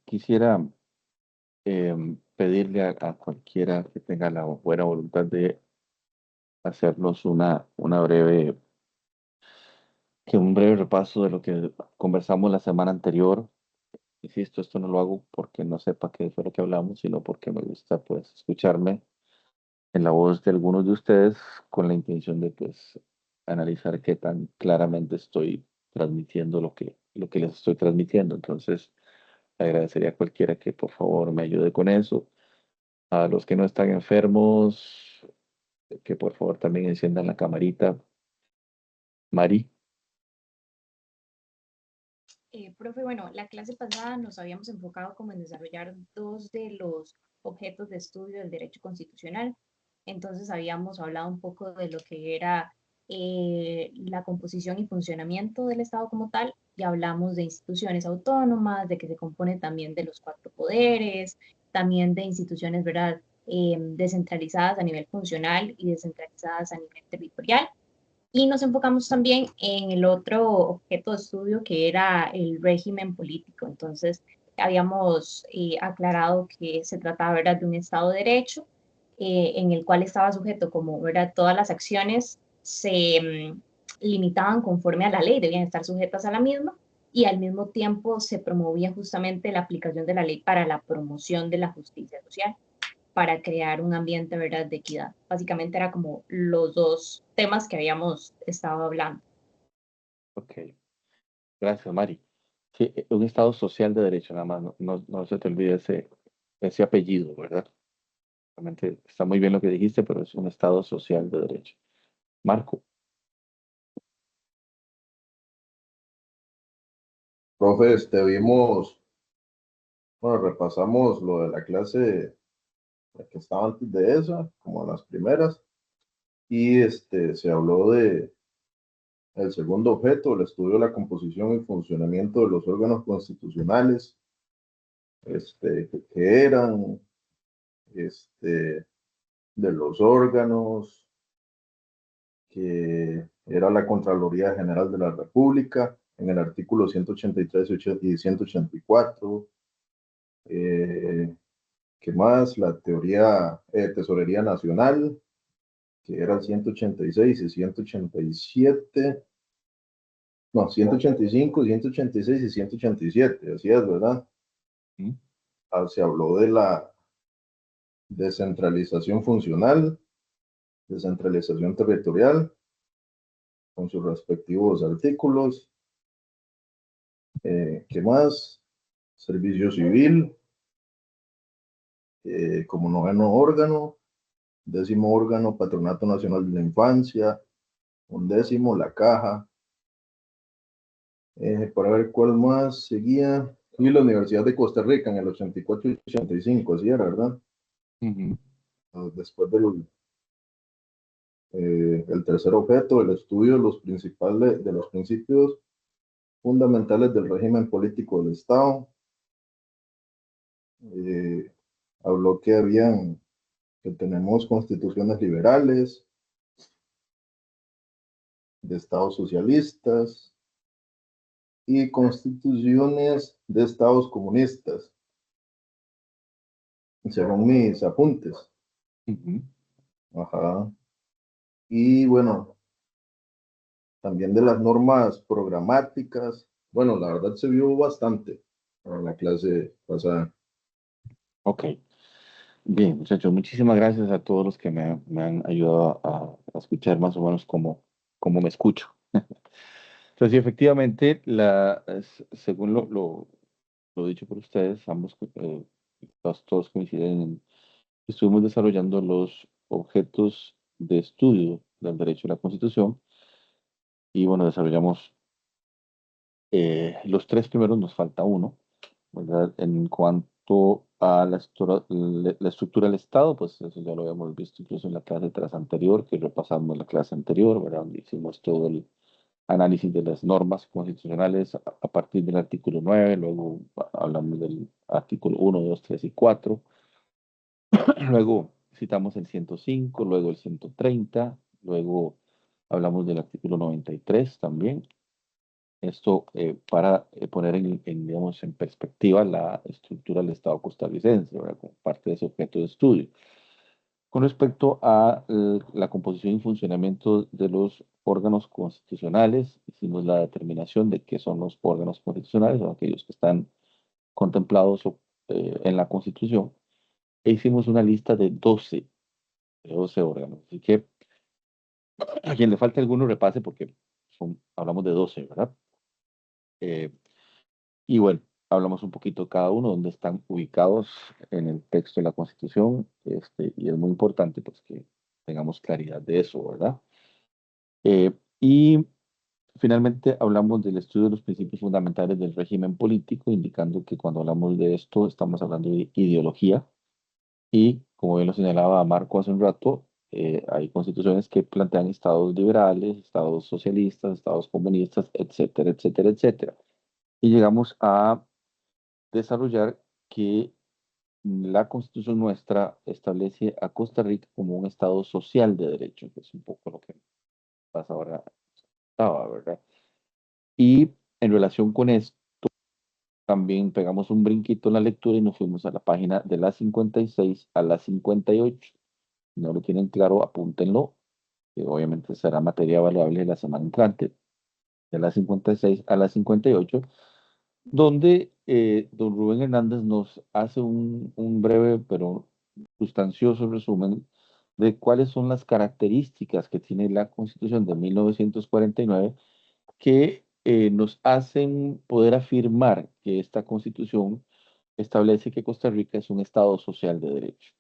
Quisiera pedirle a cualquiera que tenga la buena voluntad de hacernos un breve repaso de lo que conversamos la semana anterior. Insisto, esto no lo hago porque no sepa qué fue lo que hablamos, sino porque me gusta pues escucharme en la voz de algunos de ustedes con la intención de pues analizar qué tan claramente estoy transmitiendo lo que les estoy transmitiendo. Entonces, agradecería a cualquiera que por favor me ayude con eso. A los que no están enfermos, que por favor también enciendan la camarita. Mari. Profe, bueno, la clase pasada nos habíamos enfocado como en desarrollar dos de los objetos de estudio del derecho constitucional. Entonces habíamos hablado un poco de lo que era la composición y funcionamiento del Estado como tal, y hablamos de instituciones autónomas, de que se compone también de los cuatro poderes, también de instituciones, ¿verdad? Descentralizadas a nivel funcional y descentralizadas a nivel territorial. Y nos enfocamos también en el otro objeto de estudio que era el régimen político. Entonces, habíamos aclarado que se trataba, ¿verdad?, de un Estado de Derecho en el cual estaba sujeto, como, ¿verdad?, todas las acciones se limitaban conforme a la ley, debían estar sujetas a la misma, y al mismo tiempo se promovía justamente la aplicación de la ley para la promoción de la justicia social, para crear un ambiente, ¿verdad?, de equidad. Básicamente era como los dos temas que habíamos estado hablando. Ok, gracias, Mari. Sí, un Estado social de derecho, nada más, no se te olvide ese apellido, ¿verdad? Realmente está muy bien lo que dijiste, pero es un Estado social de derecho. Marco. Profe, vimos, bueno, repasamos lo de la clase la que estaba antes de esa, como las primeras, y se habló de el segundo objeto, el estudio de la composición y funcionamiento de los órganos constitucionales, que eran, este, de los órganos, que era la Contraloría General de la República, en el artículo 183 y 184. ¿Qué más? La teoría Tesorería Nacional, que era 186 y 187. No, 185, 186 y 187, así es, ¿verdad? ¿Mm? Se habló de la descentralización funcional, descentralización territorial, con sus respectivos artículos. ¿Qué más? Servicio civil, como noveno órgano, décimo órgano, Patronato Nacional de la Infancia, undécimo, la Caja, para ver cuál más seguía, y la Universidad de Costa Rica en el 84 y 85, así era, ¿verdad? Ujú. Después el tercer objeto, el estudio de los principios fundamentales del régimen político del Estado. Eh, Habló que tenemos constituciones liberales, de estados socialistas y constituciones de estados comunistas, según mis apuntes. Ujú. Ajá. Y bueno, también de las normas programáticas. Bueno, la verdad se vio bastante en la clase pasada. Ok. Bien, muchachos, muchísimas gracias a todos los que me han ayudado a escuchar más o menos cómo me escucho. Entonces, sí, efectivamente, según lo dicho por ustedes, todos coinciden en que estuvimos desarrollando los objetos de estudio del derecho a la Constitución y bueno, desarrollamos los tres primeros, nos falta uno, ¿verdad? En cuanto a la estructura del Estado, pues eso ya lo habíamos visto incluso en la clase tras anterior, que repasamos la clase anterior, ¿verdad? Donde hicimos todo el análisis de las normas constitucionales a partir del artículo 9, luego hablamos del artículo 1, 2, 3 y 4, luego citamos el 105, luego el 130, luego hablamos del artículo 93 también. Esto para poner digamos, en perspectiva la estructura del Estado costarricense, ¿verdad? Como parte de ese objeto de estudio. Con respecto a la composición y funcionamiento de los órganos constitucionales, hicimos la determinación de qué son los órganos constitucionales, son aquellos que están contemplados en la Constitución, e hicimos una lista de 12 órganos. Así que a quien le falte alguno repase porque hablamos de 12, ¿verdad? Eh, y bueno, hablamos un poquito de cada uno, dónde están ubicados en el texto de la Constitución, y es muy importante pues que tengamos claridad de eso, ¿verdad? Y finalmente hablamos del estudio de los principios fundamentales del régimen político, indicando que cuando hablamos de esto estamos hablando de ideología y, como bien lo señalaba Marco hace un rato, hay constituciones que plantean estados liberales, estados socialistas, estados comunistas, etcétera, etcétera, etcétera. Y llegamos a desarrollar que la constitución nuestra establece a Costa Rica como un estado social de derecho, que es un poco lo que pasa ahora, ¿verdad? Y en relación con esto, también pegamos un brinquito en la lectura y nos fuimos a la página de la 56 a la 58. Si no lo tienen claro, apúntenlo, que obviamente será materia variable de la semana entrante, de la 56 a la 58, donde don Rubén Hernández nos hace un breve pero sustancioso resumen de cuáles son las características que tiene la Constitución de 1949 que nos hacen poder afirmar que esta Constitución establece que Costa Rica es un Estado social de derecho.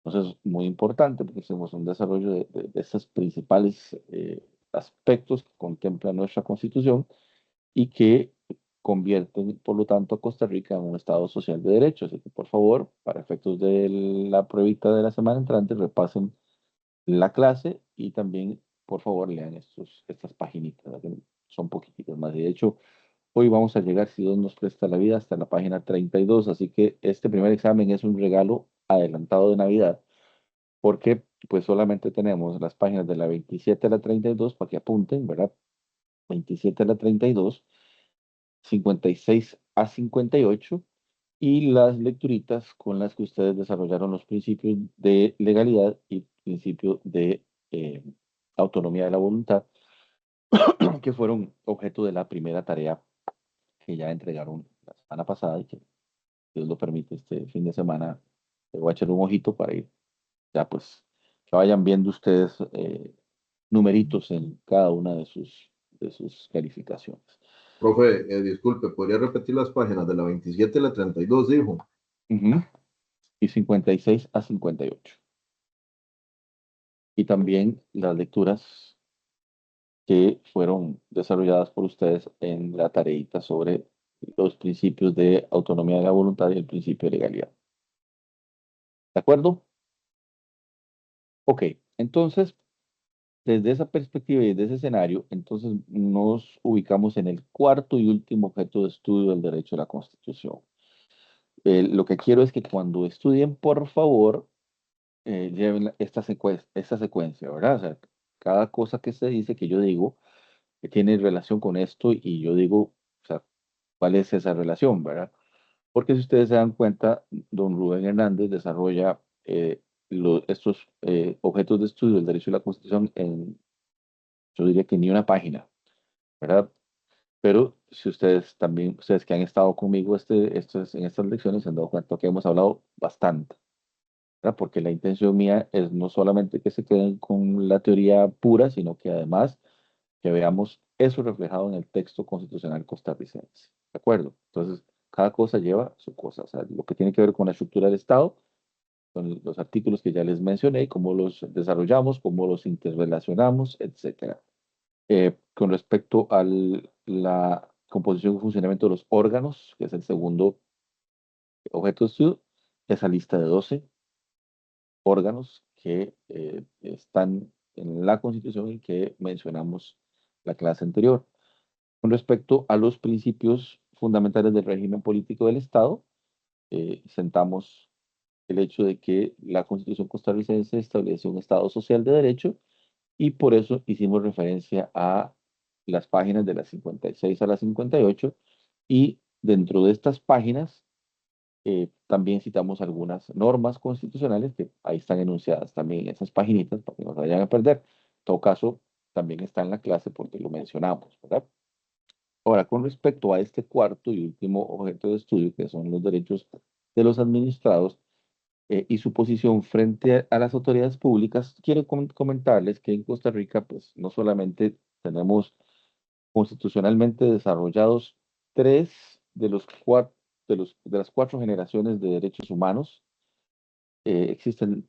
Entonces, muy importante porque hacemos un desarrollo de estos principales aspectos que contempla nuestra Constitución y que convierten, por lo tanto, a Costa Rica en un Estado social de derecho. Así que, por favor, para efectos de la pruebita de la semana entrante, repasen la clase y también, por favor, lean estas paginitas, ¿verdad? Que son poquititas más. Y de hecho, hoy vamos a llegar, si Dios nos presta la vida, hasta la página 32. Así que este primer examen es un regalo adelantado de Navidad, porque pues solamente tenemos las páginas de la 27 a la 32 para que apunten, ¿verdad? 27 a la 32, 56 a 58 y las lecturitas con las que ustedes desarrollaron los principios de legalidad y principio de eh, autonomía de la voluntad, que fueron objeto de la primera tarea que ya entregaron la semana pasada y que Dios lo permite este fin de semana. Le voy a echar un ojito para ir, ya pues, que vayan viendo ustedes numeritos en cada una de sus calificaciones. Profe, disculpe, ¿podría repetir las páginas de la 27 a la 32, dijo? Ujú. Y 56 a 58. Y también las lecturas que fueron desarrolladas por ustedes en la tareita sobre los principios de autonomía de la voluntad y el principio de legalidad. ¿De acuerdo? Ok, entonces, desde esa perspectiva y desde ese escenario, entonces nos ubicamos en el cuarto y último objeto de estudio del derecho a la Constitución. Lo que quiero es que cuando estudien, por favor, lleven esta secuencia, ¿verdad? O sea, cada cosa que se dice, que yo digo, que tiene relación con esto y yo digo, o sea, ¿cuál es esa relación, verdad? Porque si ustedes se dan cuenta, don Rubén Hernández desarrolla estos objetos de estudio del derecho a la Constitución en, yo diría que ni una página, ¿verdad? Pero si ustedes también, ustedes que han estado conmigo en estas lecciones, se han dado cuenta que hemos hablado bastante, ¿verdad? Porque la intención mía es no solamente que se queden con la teoría pura, sino que además que veamos eso reflejado en el texto constitucional costarricense. ¿De acuerdo? Entonces, cada cosa lleva su cosa. O sea, lo que tiene que ver con la estructura del Estado, son los artículos que ya les mencioné, cómo los desarrollamos, cómo los interrelacionamos, etcétera. Con respecto a la composición y funcionamiento de los órganos, que es el segundo objeto de estudio, esa lista de 12 órganos que están en la Constitución y que mencionamos la clase anterior. Con respecto a los principios fundamentales del régimen político del Estado, sentamos el hecho de que la Constitución costarricense establece un Estado social de derecho y por eso hicimos referencia a las páginas de las 56 a las 58, y dentro de estas páginas también citamos algunas normas constitucionales que ahí están enunciadas también en esas paginitas para que no se vayan a perder. En todo caso, también está en la clase porque lo mencionamos, ¿verdad? Ahora, con respecto a este cuarto y último objeto de estudio, que son los derechos de los administrados y su posición frente a las autoridades públicas, quiero comentarles que en Costa Rica, pues no solamente tenemos constitucionalmente desarrollados tres de los de las cuatro generaciones de derechos humanos. Existen,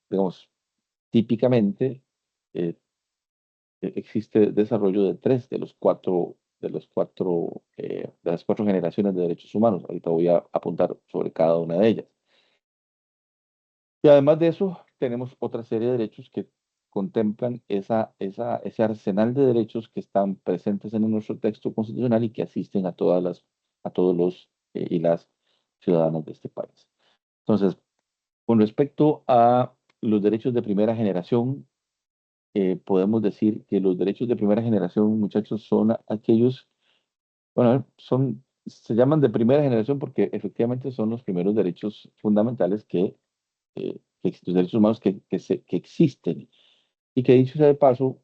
digamos, típicamente eh, existe desarrollo de tres de las cuatro generaciones de derechos humanos. Ahorita voy a apuntar sobre cada una de ellas. Y además de eso, tenemos otra serie de derechos que contemplan ese arsenal de derechos que están presentes en nuestro texto constitucional y que asisten a todos los y las ciudadanos de este país. Entonces, con respecto a los derechos de primera generación, podemos decir que los derechos de primera generación, muchachos, son aquellos, bueno, se llaman de primera generación porque efectivamente son los primeros derechos fundamentales los derechos humanos que existen. Y que dicho sea de paso,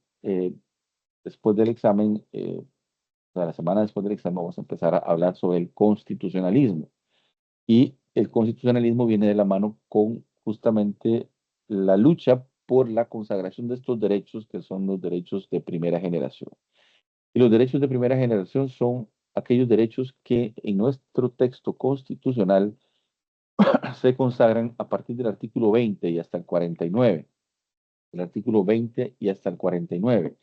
después del examen, o sea, la semana después del examen, vamos a empezar a hablar sobre el constitucionalismo. Y el constitucionalismo viene de la mano con justamente la lucha por la consagración de estos derechos que son los derechos de primera generación. Y los derechos de primera generación son aquellos derechos que en nuestro texto constitucional se consagran a partir del artículo 20 y hasta el 49. El artículo 20 y hasta el 49.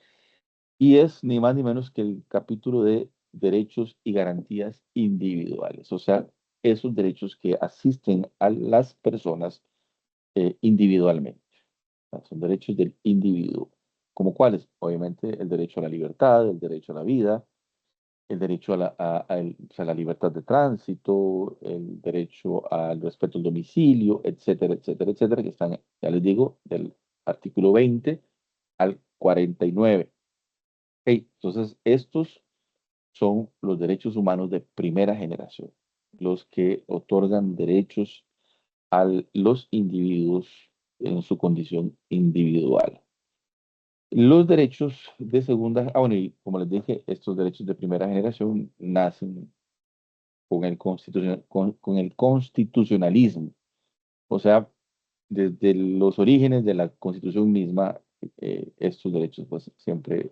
Y es ni más ni menos que el capítulo de derechos y garantías individuales, o sea, esos derechos que asisten a las personas individualmente. O sea, son derechos del individuo. ¿Como cuáles? Obviamente el derecho a la libertad, el derecho a la vida, el derecho o sea, la libertad de tránsito, el derecho al respeto al domicilio, etcétera, etcétera, etcétera, que están, ya les digo, del artículo 20 al 49. Entonces, estos son los derechos humanos de primera generación, los que otorgan derechos a los individuos en su condición individual. Los derechos de segunda, bueno, y como les dije, estos derechos de primera generación nacen con el constitucionalismo. O sea, desde los orígenes de la Constitución misma, estos derechos pues siempre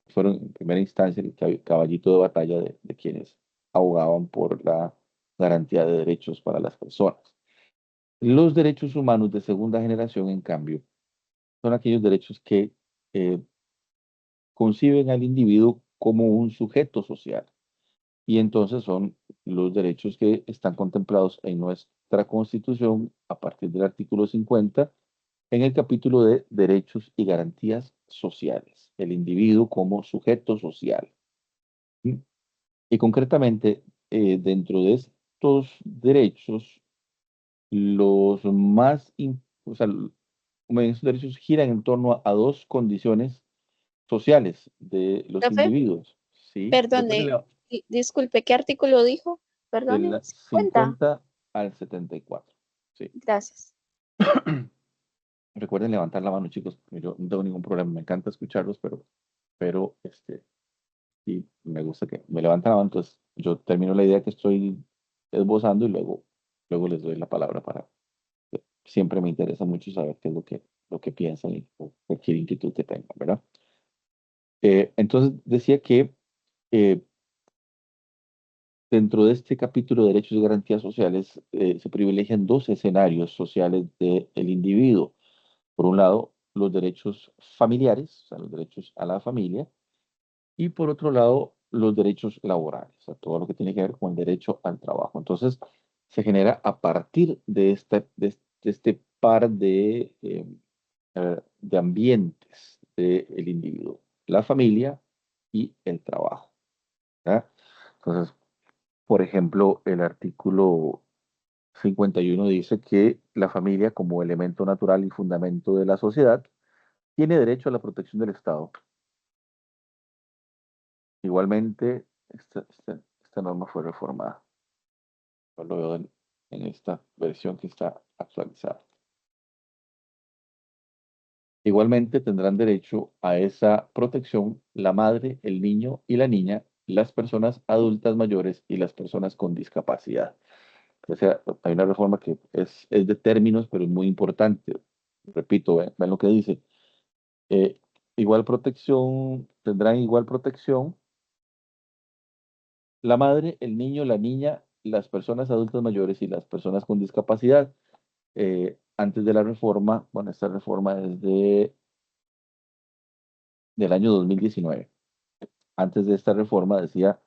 fueron en primera instancia el caballito de batalla de quienes abogaban por la garantía de derechos para las personas. Los derechos humanos de segunda generación, en cambio, son aquellos derechos que eh, conciben al individuo como un sujeto social. Y entonces son los derechos que están contemplados en nuestra Constitución a partir del artículo 50 en el capítulo de derechos y garantías sociales, el individuo como sujeto social. ¿Sí? Y concretamente, dentro de estos derechos, los o sea, esos derechos giran en torno a dos condiciones sociales de los Profe, individuos. ¿Sí? perdone, disculpe, ¿qué artículo dijo? Perdone, Del 50. 50 al 74. Sí. Gracias. Recuerden levantar la mano, chicos. Yo no tengo ningún problema. Me encanta escucharlos, pero sí, me gusta que me levanten la mano. Entonces, yo termino la idea que estoy esbozando y luego les doy la palabra para. Siempre me interesa mucho saber qué es lo que piensan y o cualquier inquietud que tengan, ¿verdad? Entonces, decía que eh, dentro de este capítulo de derechos y garantías sociales se privilegian dos escenarios sociales del individuo. Por un lado, los derechos familiares, o sea, los derechos a la familia, y por otro lado, los derechos laborales, o sea, todo lo que tiene que ver con el derecho al trabajo. Entonces, se genera a partir de este par de ambientes del individuo, la familia y el trabajo. ¿Ya? Entonces, por ejemplo, el artículo 51 dice que la familia, como elemento natural y fundamento de la sociedad, tiene derecho a la protección del Estado Igualmente, esta norma fue reformada. Yo lo veo en esta versión que está actualizada. Igualmente tendrán derecho a esa protección la madre, el niño y la niña, las personas adultas mayores y las personas con discapacidad. O sea, hay una reforma que es de términos, pero es muy importante. Repito, ven lo que dice. Eh, igual protección, tendrán igual protección la madre, el niño, la niña, las personas adultas mayores y las personas con discapacidad. Antes de la reforma, bueno, esta reforma es del año 2019. Antes de esta reforma decía,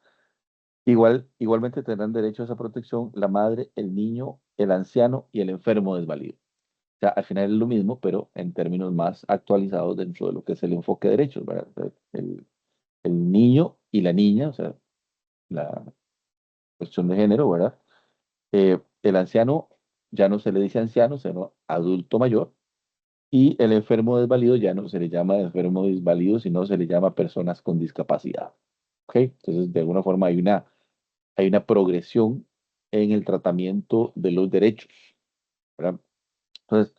igualmente tendrán derecho a esa protección la madre, el niño, el anciano y el enfermo desvalido. O sea, al final es lo mismo, pero en términos más actualizados dentro de lo que es el enfoque de derechos, ¿verdad? El niño y la niña, o sea, la cuestión de género, ¿verdad? El anciano ya no se le dice anciano, sino adulto mayor. Y el enfermo desvalido ya no se le llama enfermo desvalido, sino se le llama personas con discapacidad. ¿Ok? Entonces, de alguna forma hay una progresión en el tratamiento de los derechos, ¿verdad? Entonces,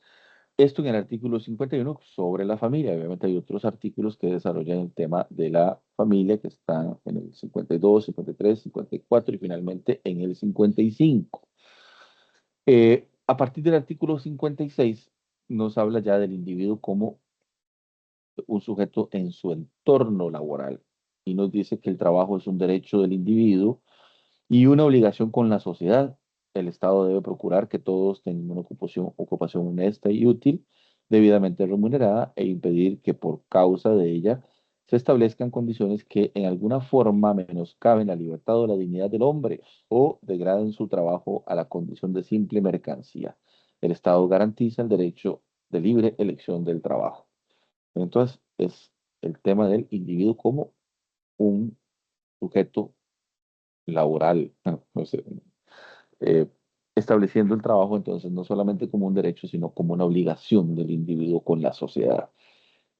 esto en el artículo 51 sobre la familia. Obviamente hay otros artículos que desarrollan el tema de la familia que están en el 52, 53, 54 y finalmente en el 55. A partir del artículo 56 nos habla ya del individuo como un sujeto en su entorno laboral y nos dice que el trabajo es un derecho del individuo y una obligación con la sociedad. El Estado debe procurar que todos tengan una ocupación honesta y útil, debidamente remunerada, e impedir que por causa de ella se establezcan condiciones que en alguna forma menoscaben la libertad o la dignidad del hombre o degraden su trabajo a la condición de simple mercancía. El Estado garantiza el derecho de libre elección del trabajo. Entonces, es el tema del individuo como un sujeto laboral, no sé, eh, estableciendo el trabajo entonces no solamente como un derecho, sino como una obligación del individuo con la sociedad.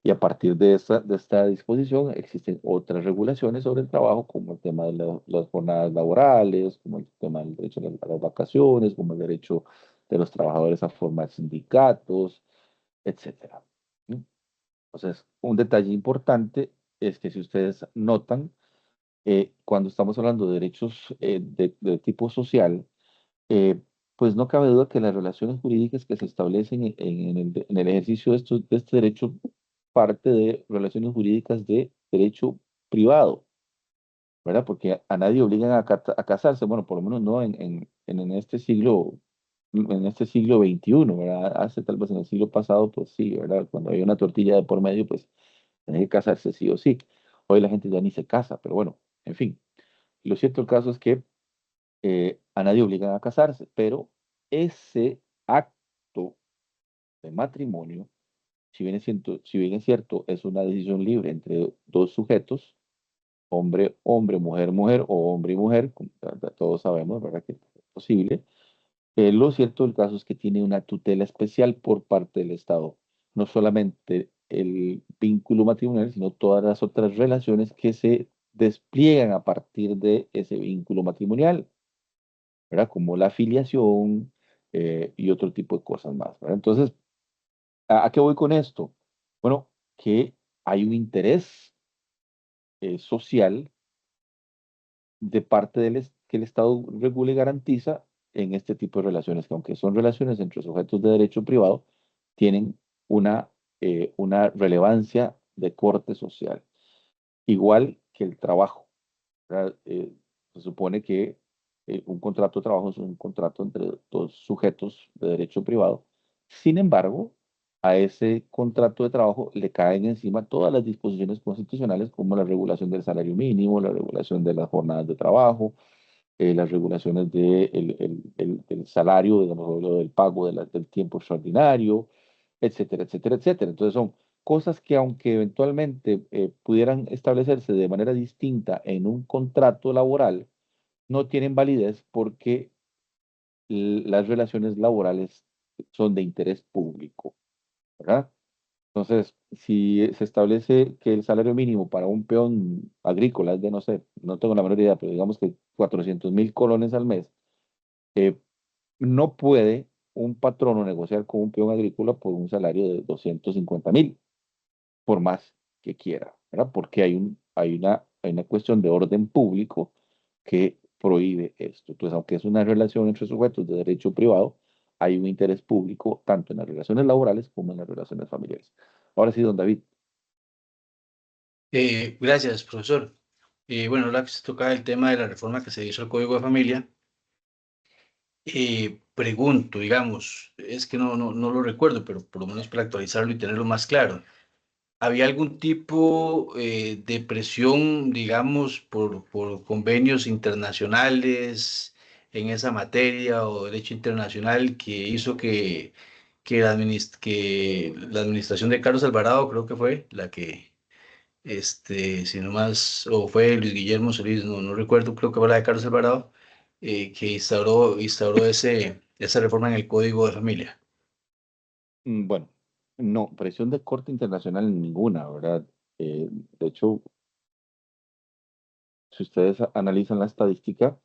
Y a partir de esta disposición existen otras regulaciones sobre el trabajo, como el tema de las jornadas laborales, como el tema del derecho a las vacaciones, como el derecho de los trabajadores a formar sindicatos, etcétera. ¿Sí? Entonces, un detalle importante es que si ustedes notan, cuando estamos hablando de derechos de tipo social, eh, pues no cabe duda que las relaciones jurídicas que se establecen en el ejercicio de este derecho parte de relaciones jurídicas de derecho privado, ¿verdad? Porque a nadie obligan a casarse, bueno, por lo menos no en este siglo XXI, ¿verdad? Hace tal vez en el siglo pasado, pues sí, ¿verdad? Cuando había una tortilla de por medio, pues tenía que casarse sí o sí. Hoy la gente ya ni se casa, pero bueno, en fin. Lo cierto el caso es que a nadie obligan a casarse, pero ese acto de matrimonio, si bien es cierto, es una decisión libre entre dos sujetos, hombre, hombre, mujer, mujer o hombre y mujer, como todos sabemos, ¿verdad? Que es posible. Lo cierto del caso es que tiene una tutela especial por parte del Estado. No solamente el vínculo matrimonial, sino todas las otras relaciones que se despliegan a partir de ese vínculo matrimonial, ¿verdad? Como la afiliación y otro tipo de cosas más, ¿verdad? Entonces, ¿a qué voy con esto? Bueno, que hay un interés social de parte que el Estado regula y garantiza en este tipo de relaciones, que aunque son relaciones entre sujetos de derecho privado, tienen una relevancia de corte social, igual que el trabajo, ¿verdad? Se supone que un contrato de trabajo es un contrato entre dos sujetos de derecho privado. Sin embargo, a ese contrato de trabajo le caen encima todas las disposiciones constitucionales como la regulación del salario mínimo, la regulación de las jornadas de trabajo, las regulaciones del salario, digamos, o lo del pago del tiempo extraordinario, etcétera, etcétera, etcétera. Entonces son cosas que aunque eventualmente pudieran establecerse de manera distinta en un contrato laboral, no tienen validez porque las relaciones laborales son de interés público, ¿verdad? Entonces, si se establece que el salario mínimo para un peón agrícola es de, no sé, no tengo la menor idea, pero digamos que 400.000 colones al mes, eh, no puede un patrono negociar con un peón agrícola por un salario de 250.000, por más que quiera, ¿verdad? Porque hay una cuestión de orden público que prohíbe esto. Entonces, aunque es una relación entre sujetos de derecho privado, hay un interés público tanto en las relaciones laborales como en las relaciones familiares. Ahora sí, don David. Gracias, profesor. Bueno, ahora que se toca el tema de la reforma que se hizo al Código de Familia, pregunto, digamos, es que no lo recuerdo, pero por lo menos para actualizarlo y tenerlo más claro. ¿Había algún tipo de presión, digamos, por convenios internacionales en esa materia o derecho internacional que hizo que la administración de Carlos Alvarado, creo que fue la que si no más, o fue Luis Guillermo Solís, no recuerdo, creo que fue la de Carlos Alvarado, que instauró esa reforma en el Código de Familia? Bueno, no, presión de corte internacional ninguna, ¿verdad? De hecho, si ustedes analizan la estadística,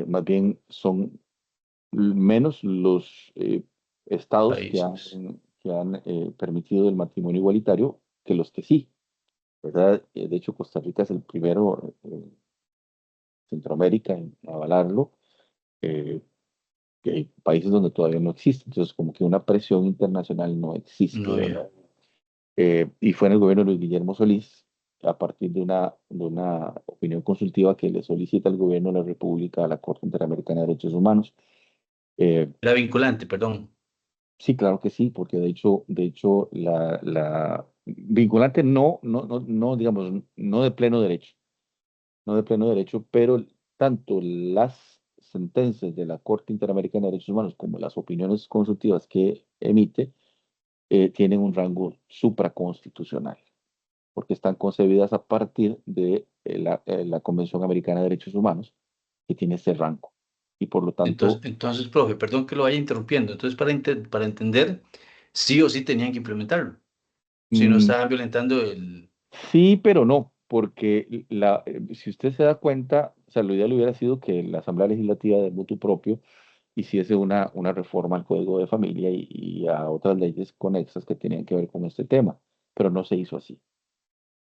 más bien son menos los estados que han, Países. que han permitido el matrimonio igualitario que los que sí, ¿verdad? De hecho, Costa Rica es el primero en Centroamérica en avalarlo, eh, que hay países donde todavía no existe, entonces como que una presión internacional no existe, No ¿verdad? había. Y fue en el gobierno de Luis Guillermo Solís, a partir de una opinión consultiva que le solicita al gobierno de la República a la Corte Interamericana de Derechos Humanos. Eh, Era vinculante, perdón. Sí, claro que sí, porque de hecho, la vinculante no, digamos, no de pleno derecho, no de pleno derecho, pero tanto las sentencias de la Corte Interamericana de Derechos Humanos como las opiniones consultivas que emite tienen un rango supraconstitucional, porque están concebidas a partir de la Convención Americana de Derechos Humanos, que tiene ese rango. Y por lo tanto, Entonces, profe, perdón que lo vaya interrumpiendo. Entonces, para entender, sí o sí tenían que implementarlo. Si no mm, estaban violentando el... sí, pero no, porque si usted se da cuenta, o sea, lo ideal hubiera sido que la Asamblea Legislativa de Mutuo Propio hiciese una reforma al Código de Familia y a otras leyes conexas que tenían que ver con este tema, pero no se hizo así.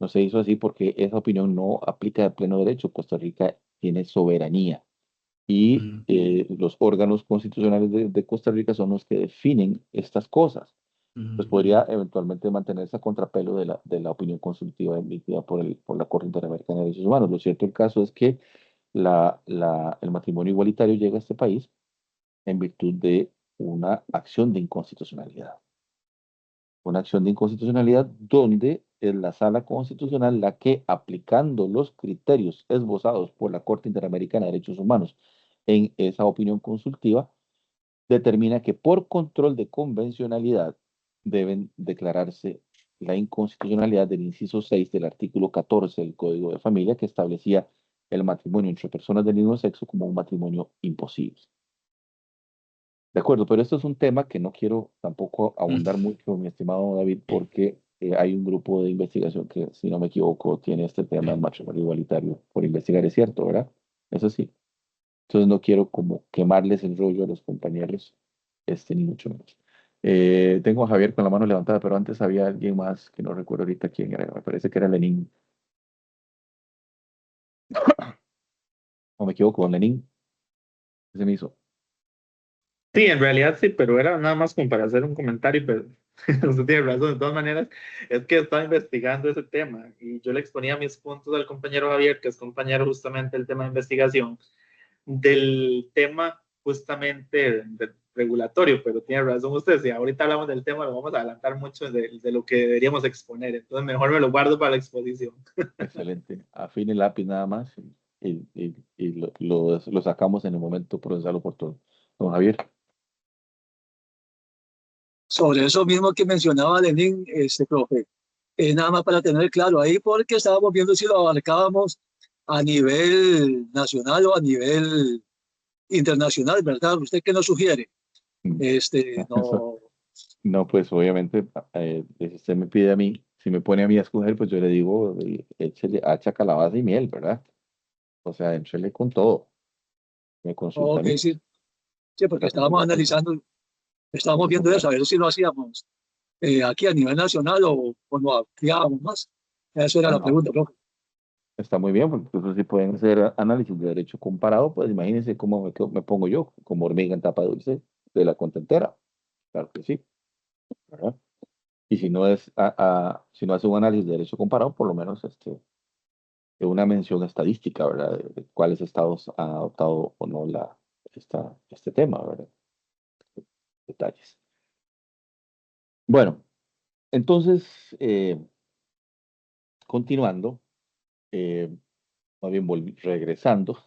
No se hizo así porque esa opinión no aplica de pleno derecho. Costa Rica tiene soberanía y Mm, los órganos constitucionales de Costa Rica son los que definen estas cosas, pues podría mm, eventualmente mantenerse a contrapelo de la opinión consultiva emitida por la Corte Interamericana de Derechos Humanos. Lo cierto del caso es que el matrimonio igualitario llega a este país en virtud de una acción de inconstitucionalidad. Una acción de inconstitucionalidad donde es la Sala Constitucional la que, aplicando los criterios esbozados por la Corte Interamericana de Derechos Humanos en esa opinión consultiva, determina que por control de convencionalidad deben declararse la inconstitucionalidad del inciso 6 del artículo 14 del Código de Familia, que establecía el matrimonio entre personas del mismo sexo como un matrimonio imposible. De acuerdo, pero esto es un tema que no quiero tampoco abundar mm. mucho, mi estimado David, porque hay un grupo de investigación que, si no me equivoco, tiene este tema del Sí. matrimonio igualitario por investigar, es cierto, ¿verdad? Eso sí. Entonces no quiero como quemarles el rollo a los compañeros, ni mucho menos. Tengo a Javier con la mano levantada, pero antes había alguien más que no recuerdo ahorita quién era. Me parece que era Lenín. O me equivoco, con Lenín. Se me hizo. Sí, en realidad sí, pero era nada más como para hacer un comentario, pero usted tiene razón. De todas maneras, es que estaba investigando ese tema y yo le exponía mis puntos al compañero Javier, que es compañero justamente del tema de investigación, del tema justamente regulatorio, pero tiene razón usted, si ahorita hablamos del tema, lo vamos a adelantar mucho de lo que deberíamos exponer, entonces mejor me lo guardo para la exposición. Excelente. Afine el lápiz nada más y lo sacamos en el momento procesal oportuno. Don Javier. Sobre eso mismo que mencionaba Lenín, profe, nada más para tener claro ahí, porque estábamos viendo si lo abarcábamos a nivel nacional o a nivel internacional, ¿verdad? ¿Usted qué nos sugiere? Mm, Eso, No, No, pues obviamente, si usted me pide a mí, si me pone a mí a escoger, pues yo le digo, échele hacha, calabaza y miel, ¿verdad? O sea, échele con todo. Me consulta a Ok, mí, sí, sí, porque ¿verdad? Porque estábamos analizando, estábamos porque viendo como, eso, a ver si lo hacíamos aquí a nivel nacional o no ampliábamos más. Esa era no, la no, pregunta, profe. está muy bien, porque incluso si pueden hacer análisis de derecho comparado, pues imagínense cómo me pongo yo, como hormiga en tapa dulce de la contentera. Claro que sí, ¿verdad? Y si no es, si no hace un análisis de derecho comparado, por lo menos de una mención estadística, ¿verdad? De cuáles estados han adoptado o no este tema, ¿verdad? Detalles. Bueno, entonces, continuando, eh, más bien regresando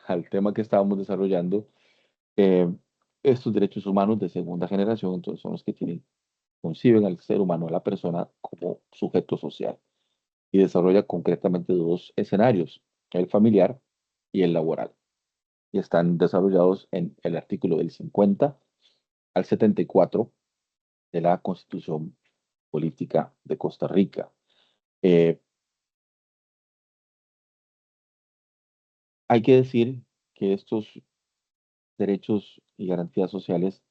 al tema que estábamos desarrollando, eh, estos derechos humanos de segunda generación, entonces son los que conciben al ser humano, a la persona, como sujeto social y desarrolla concretamente dos escenarios, el familiar y el laboral. Y están desarrollados en el artículo del 50 al 74 de la Constitución Política de Costa Rica. Eh, Hay que decir que estos derechos y garantías sociales,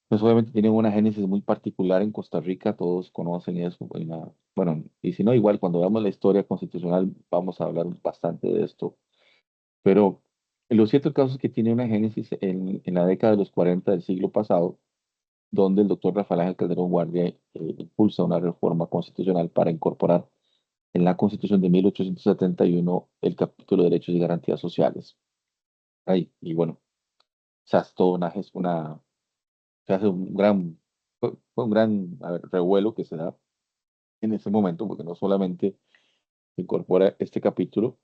pues obviamente tienen una génesis muy particular en Costa Rica, todos conocen eso. Bueno, y si no, igual cuando veamos la historia constitucional vamos a hablar bastante de esto. Pero lo cierto el caso es que tiene una génesis en la década de los 40 del siglo pasado, donde el doctor Rafael Ángel Calderón Guardia impulsa una reforma constitucional para incorporar en la Constitución de 1871 el capítulo de Derechos y Garantías Sociales. Y bueno, se hace toda se hace fue un gran revuelo que se da en ese momento, porque no solamente se incorpora este capítulo,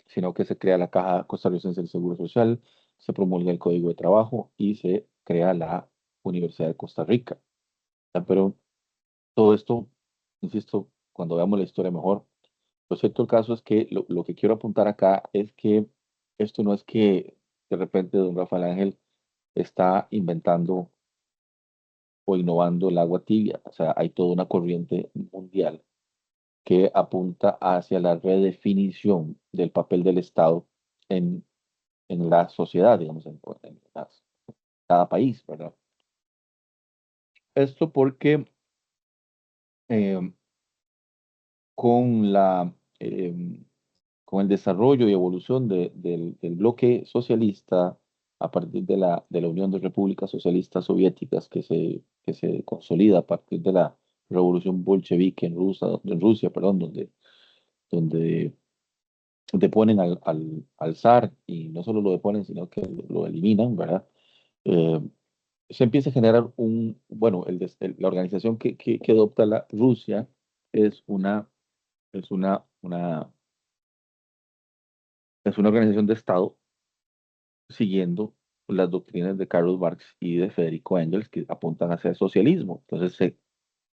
sino que se crea la Caja Costarricense del Seguro Social, se promulga el Código de Trabajo y se crea la Universidad de Costa Rica. Pero todo esto, insisto, cuando veamos la historia mejor, lo cierto el caso es que lo que quiero apuntar acá es que esto no es que de repente don Rafael Ángel está inventando o innovando el agua tibia. O sea, hay toda una corriente mundial que apunta hacia la redefinición del papel del Estado en, en la sociedad, digamos, cada país, ¿verdad? Esto porque eh, con con el desarrollo y evolución del bloque socialista a partir de la Unión de Repúblicas Socialistas Soviéticas que se consolida a partir de la revolución bolchevique en Rusia, perdón, donde deponen al zar y no solo lo deponen, sino que lo eliminan, ¿verdad? Eh, Se empieza a generar bueno, la organización que adopta la Rusia es es una, una, es una organización de Estado siguiendo las doctrinas de Karl Marx y de Federico Engels que apuntan hacia el socialismo. Entonces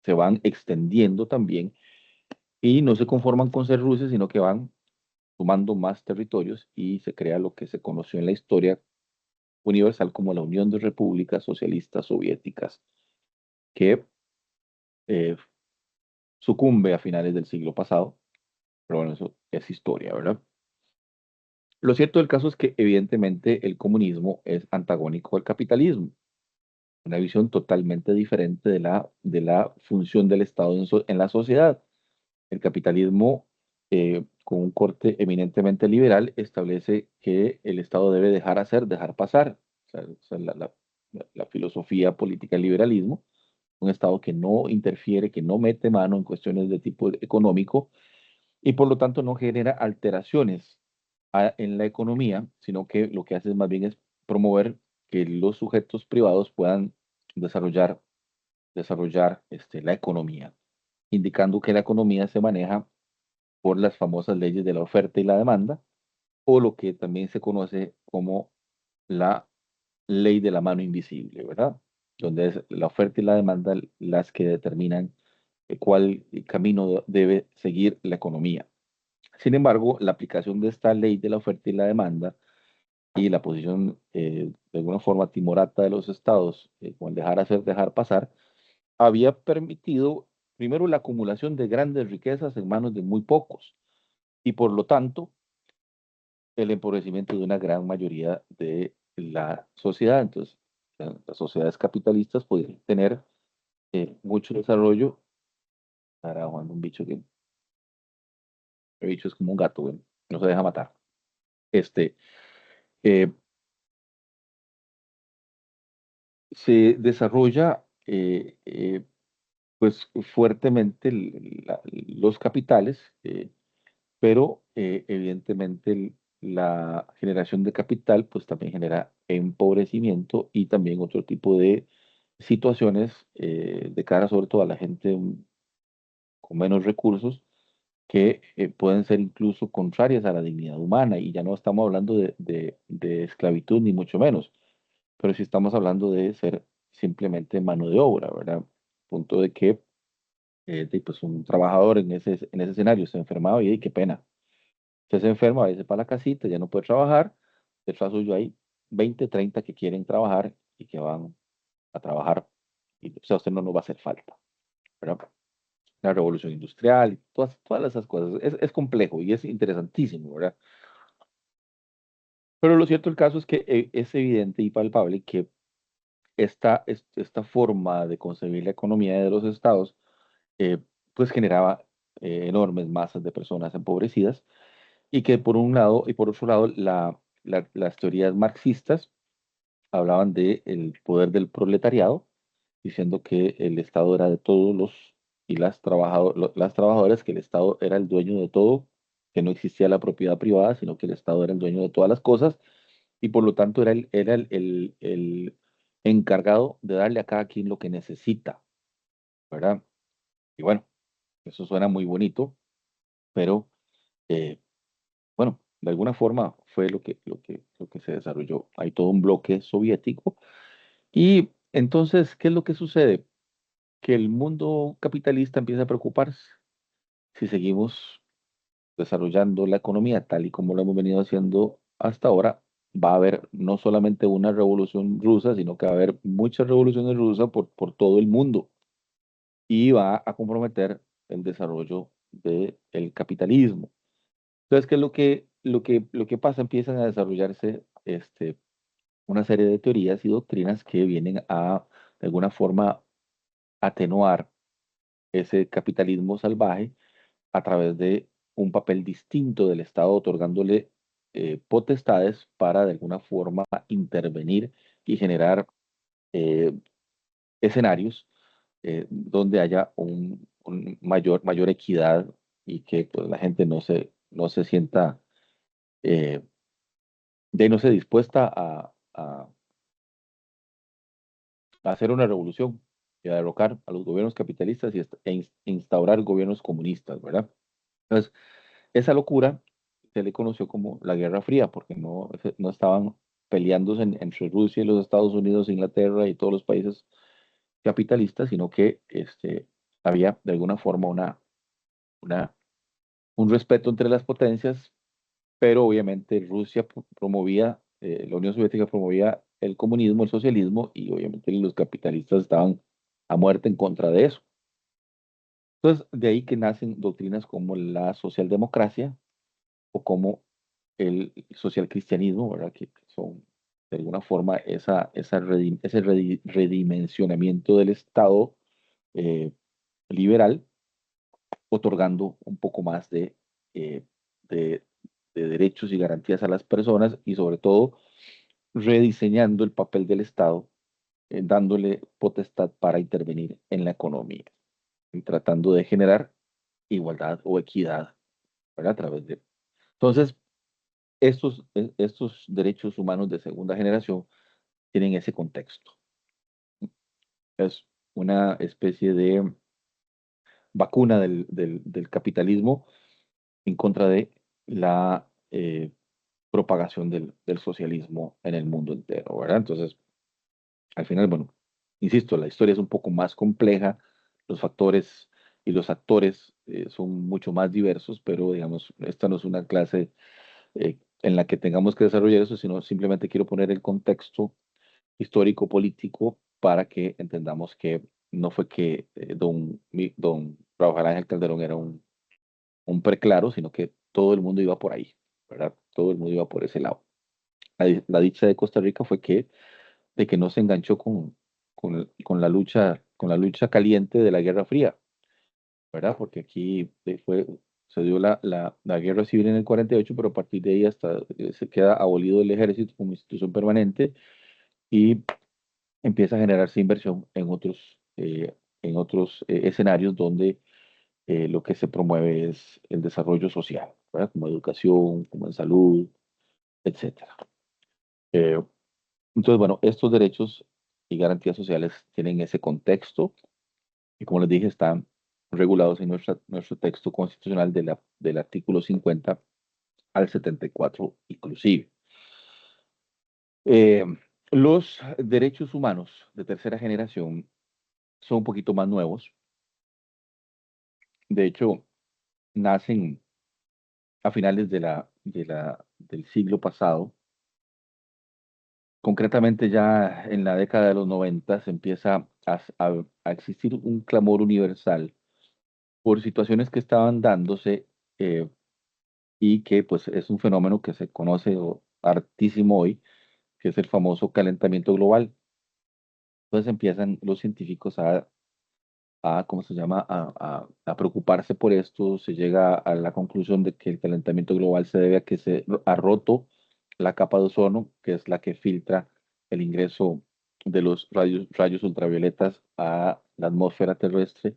se van extendiendo también y no se conforman con ser Rusia, sino que van tomando más territorios y se crea lo que se conoció en la historia universal como la Unión de Repúblicas Socialistas Soviéticas, que eh, sucumbe a finales del siglo pasado, pero bueno, eso es historia, ¿verdad? Lo cierto del caso es que evidentemente el comunismo es antagónico al capitalismo, una visión totalmente diferente de la función del Estado en la sociedad. El capitalismo, con un corte eminentemente liberal, establece que el Estado debe dejar hacer, dejar pasar. O sea, la filosofía política del liberalismo, un Estado que no interfiere, que no mete mano en cuestiones de tipo económico y por lo tanto no genera alteraciones en la economía, sino que lo que hace más bien es promover que los sujetos privados puedan desarrollar, desarrollar la economía, indicando que la economía se maneja por las famosas leyes de la oferta y la demanda, o lo que también se conoce como la ley de la mano invisible, ¿verdad? Donde es la oferta y la demanda las que determinan cuál camino debe seguir la economía. Sin embargo, la aplicación de esta ley de la oferta y la demanda y la posición de alguna forma timorata de los estados, con el dejar hacer, dejar pasar, había permitido primero la acumulación de grandes riquezas en manos de muy pocos y por lo tanto el empobrecimiento de una gran mayoría de la sociedad. Entonces, las sociedades capitalistas podían tener mucho desarrollo. Ahora, Juan, un bicho que el bicho es como un gato, güey, no se deja matar. Este, eh, Se desarrolla pues fuertemente los capitales, pero evidentemente la generación de capital pues también genera empobrecimiento y también otro tipo de situaciones de cara sobre todo a la gente con menos recursos que pueden ser incluso contrarias a la dignidad humana y ya no estamos hablando de esclavitud ni mucho menos, pero sí estamos hablando de ser simplemente mano de obra, ¿verdad? Punto de que pues un trabajador en ese escenario se enfermaba y qué pena. Usted se enferma, a veces para la casita, ya no puede trabajar, detrás suyo hay 20, 30 que quieren trabajar y que van a trabajar y o sea, a usted no nos va a hacer falta, ¿verdad? La revolución industrial y todas esas cosas. Es complejo y es interesantísimo, ¿verdad? Pero lo cierto del caso es que es evidente y palpable que esta forma de concebir la economía de los estados, eh, pues generaba enormes masas de personas empobrecidas y que por un lado y por otro lado las teorías marxistas hablaban del poder del proletariado, diciendo que el Estado era de todos los y las trabajadoras, que el Estado era el dueño de todo, que no existía la propiedad privada, sino que el Estado era el dueño de todas las cosas y por lo tanto el encargado de darle a cada quien lo que necesita, ¿verdad? Y bueno, eso suena muy bonito, pero eh, bueno, de alguna forma fue lo que se desarrolló. Hay todo un bloque soviético. Y entonces, ¿qué es lo que sucede? Que el mundo capitalista empieza a preocuparse. Si seguimos desarrollando la economía tal y como lo hemos venido haciendo hasta ahora, va a haber no solamente una revolución rusa, sino que va a haber muchas revoluciones rusas por todo el mundo y va a comprometer el desarrollo del capitalismo. Entonces, ¿qué es lo que pasa? Empiezan a desarrollarse una serie de teorías y doctrinas que vienen a, de alguna forma, atenuar ese capitalismo salvaje a través de un papel distinto del Estado, otorgándole potestades para, de alguna forma, intervenir y generar eh, escenarios donde haya mayor equidad y que pues, la gente no se sienta eh, no se dispuesta a hacer una revolución y a derrocar a los gobiernos capitalistas instaurar gobiernos comunistas, ¿verdad? Entonces, esa locura se le conoció como la Guerra Fría, porque no estaban peleándose entre Rusia y los Estados Unidos, Inglaterra y todos los países capitalistas, sino que había de alguna forma una, un respeto entre las potencias, pero obviamente Rusia promovía, la Unión Soviética promovía el comunismo, el socialismo, y obviamente los capitalistas estaban a muerte en contra de eso. Entonces, de ahí que nacen doctrinas como la socialdemocracia o como el socialcristianismo, ¿verdad? Que son de alguna forma redimensionamiento del Estado eh, liberal, otorgando un poco más eh, de, de derechos y garantías a las personas y sobre todo rediseñando el papel del Estado, dándole potestad para intervenir en la economía y tratando de generar igualdad o equidad, ¿verdad? A través de... Entonces, estos derechos humanos de segunda generación tienen ese contexto. Es una especie de vacuna del capitalismo en contra de la propagación del socialismo en el mundo entero, ¿verdad? Entonces, al final, bueno, insisto, la historia es un poco más compleja, los factores y los actores son mucho más diversos, pero digamos, esta no es una clase en la que tengamos que desarrollar eso, sino simplemente quiero poner el contexto histórico político para que entendamos que no fue que don Rafael Ángel Calderón era un preclaro, sino que todo el mundo iba por ahí, ¿verdad? Todo el mundo iba por ese lado. La dicha de Costa Rica fue de que no se enganchó con la lucha caliente de la Guerra Fría, ¿verdad? Porque aquí se dio la guerra civil en el 48, pero a partir de ahí hasta se queda abolido el ejército como institución permanente y empieza a generarse inversión en otros escenarios donde lo que se promueve es el desarrollo social, ¿verdad? Como educación, como en salud, etcétera. Eh, entonces, bueno, estos derechos y garantías sociales tienen ese contexto y como les dije, están regulados en nuestro texto constitucional del artículo 50 al 74 inclusive. Eh, los derechos humanos de tercera generación son un poquito más nuevos. De hecho, nacen a finales del siglo pasado. Concretamente ya en la década de los 90 se empieza a existir un clamor universal por situaciones que estaban dándose eh, y que pues es un fenómeno que se conoce hartísimo hoy, que es el famoso calentamiento global. Entonces empiezan los científicos ¿cómo se llama?, a preocuparse por esto. Se llega a la conclusión de que el calentamiento global se debe a que se ha roto la capa de ozono, que es la que filtra el ingreso de los rayos ultravioletas a la atmósfera terrestre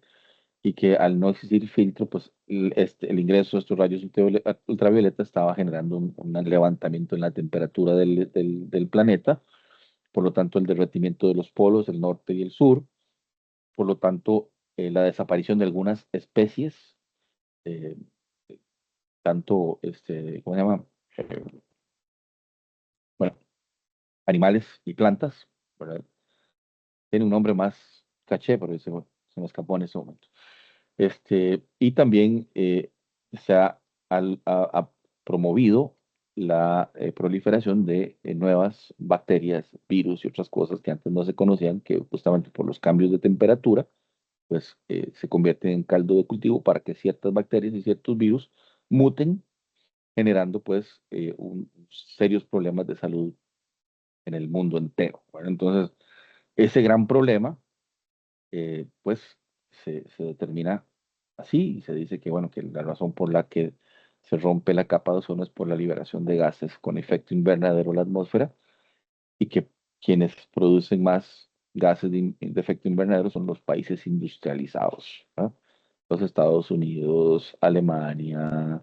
y que al no existir filtro, pues el ingreso de estos rayos ultravioletas estaba generando un levantamiento en la temperatura del planeta, por lo tanto el derretimiento de los polos, el norte y el sur, por lo tanto la desaparición de algunas especies, eh, tanto, ¿cómo se llama? Eh, bueno, animales y plantas, ¿verdad? Tiene un nombre más caché, pero se me escapó en ese momento. Y también se ha promovido la proliferación de nuevas bacterias, virus y otras cosas que antes no se conocían, que justamente por los cambios de temperatura, pues se convierten en caldo de cultivo para que ciertas bacterias y ciertos virus muten, generando pues serios problemas de salud en el mundo entero, ¿verdad? Entonces, ese gran problema pues se determina así y se dice que, bueno, que la razón por la que se rompe la capa de ozono es por la liberación de gases con efecto invernadero en la atmósfera y que quienes producen más gases de efecto invernadero son los países industrializados, ¿ah? Los Estados Unidos, Alemania,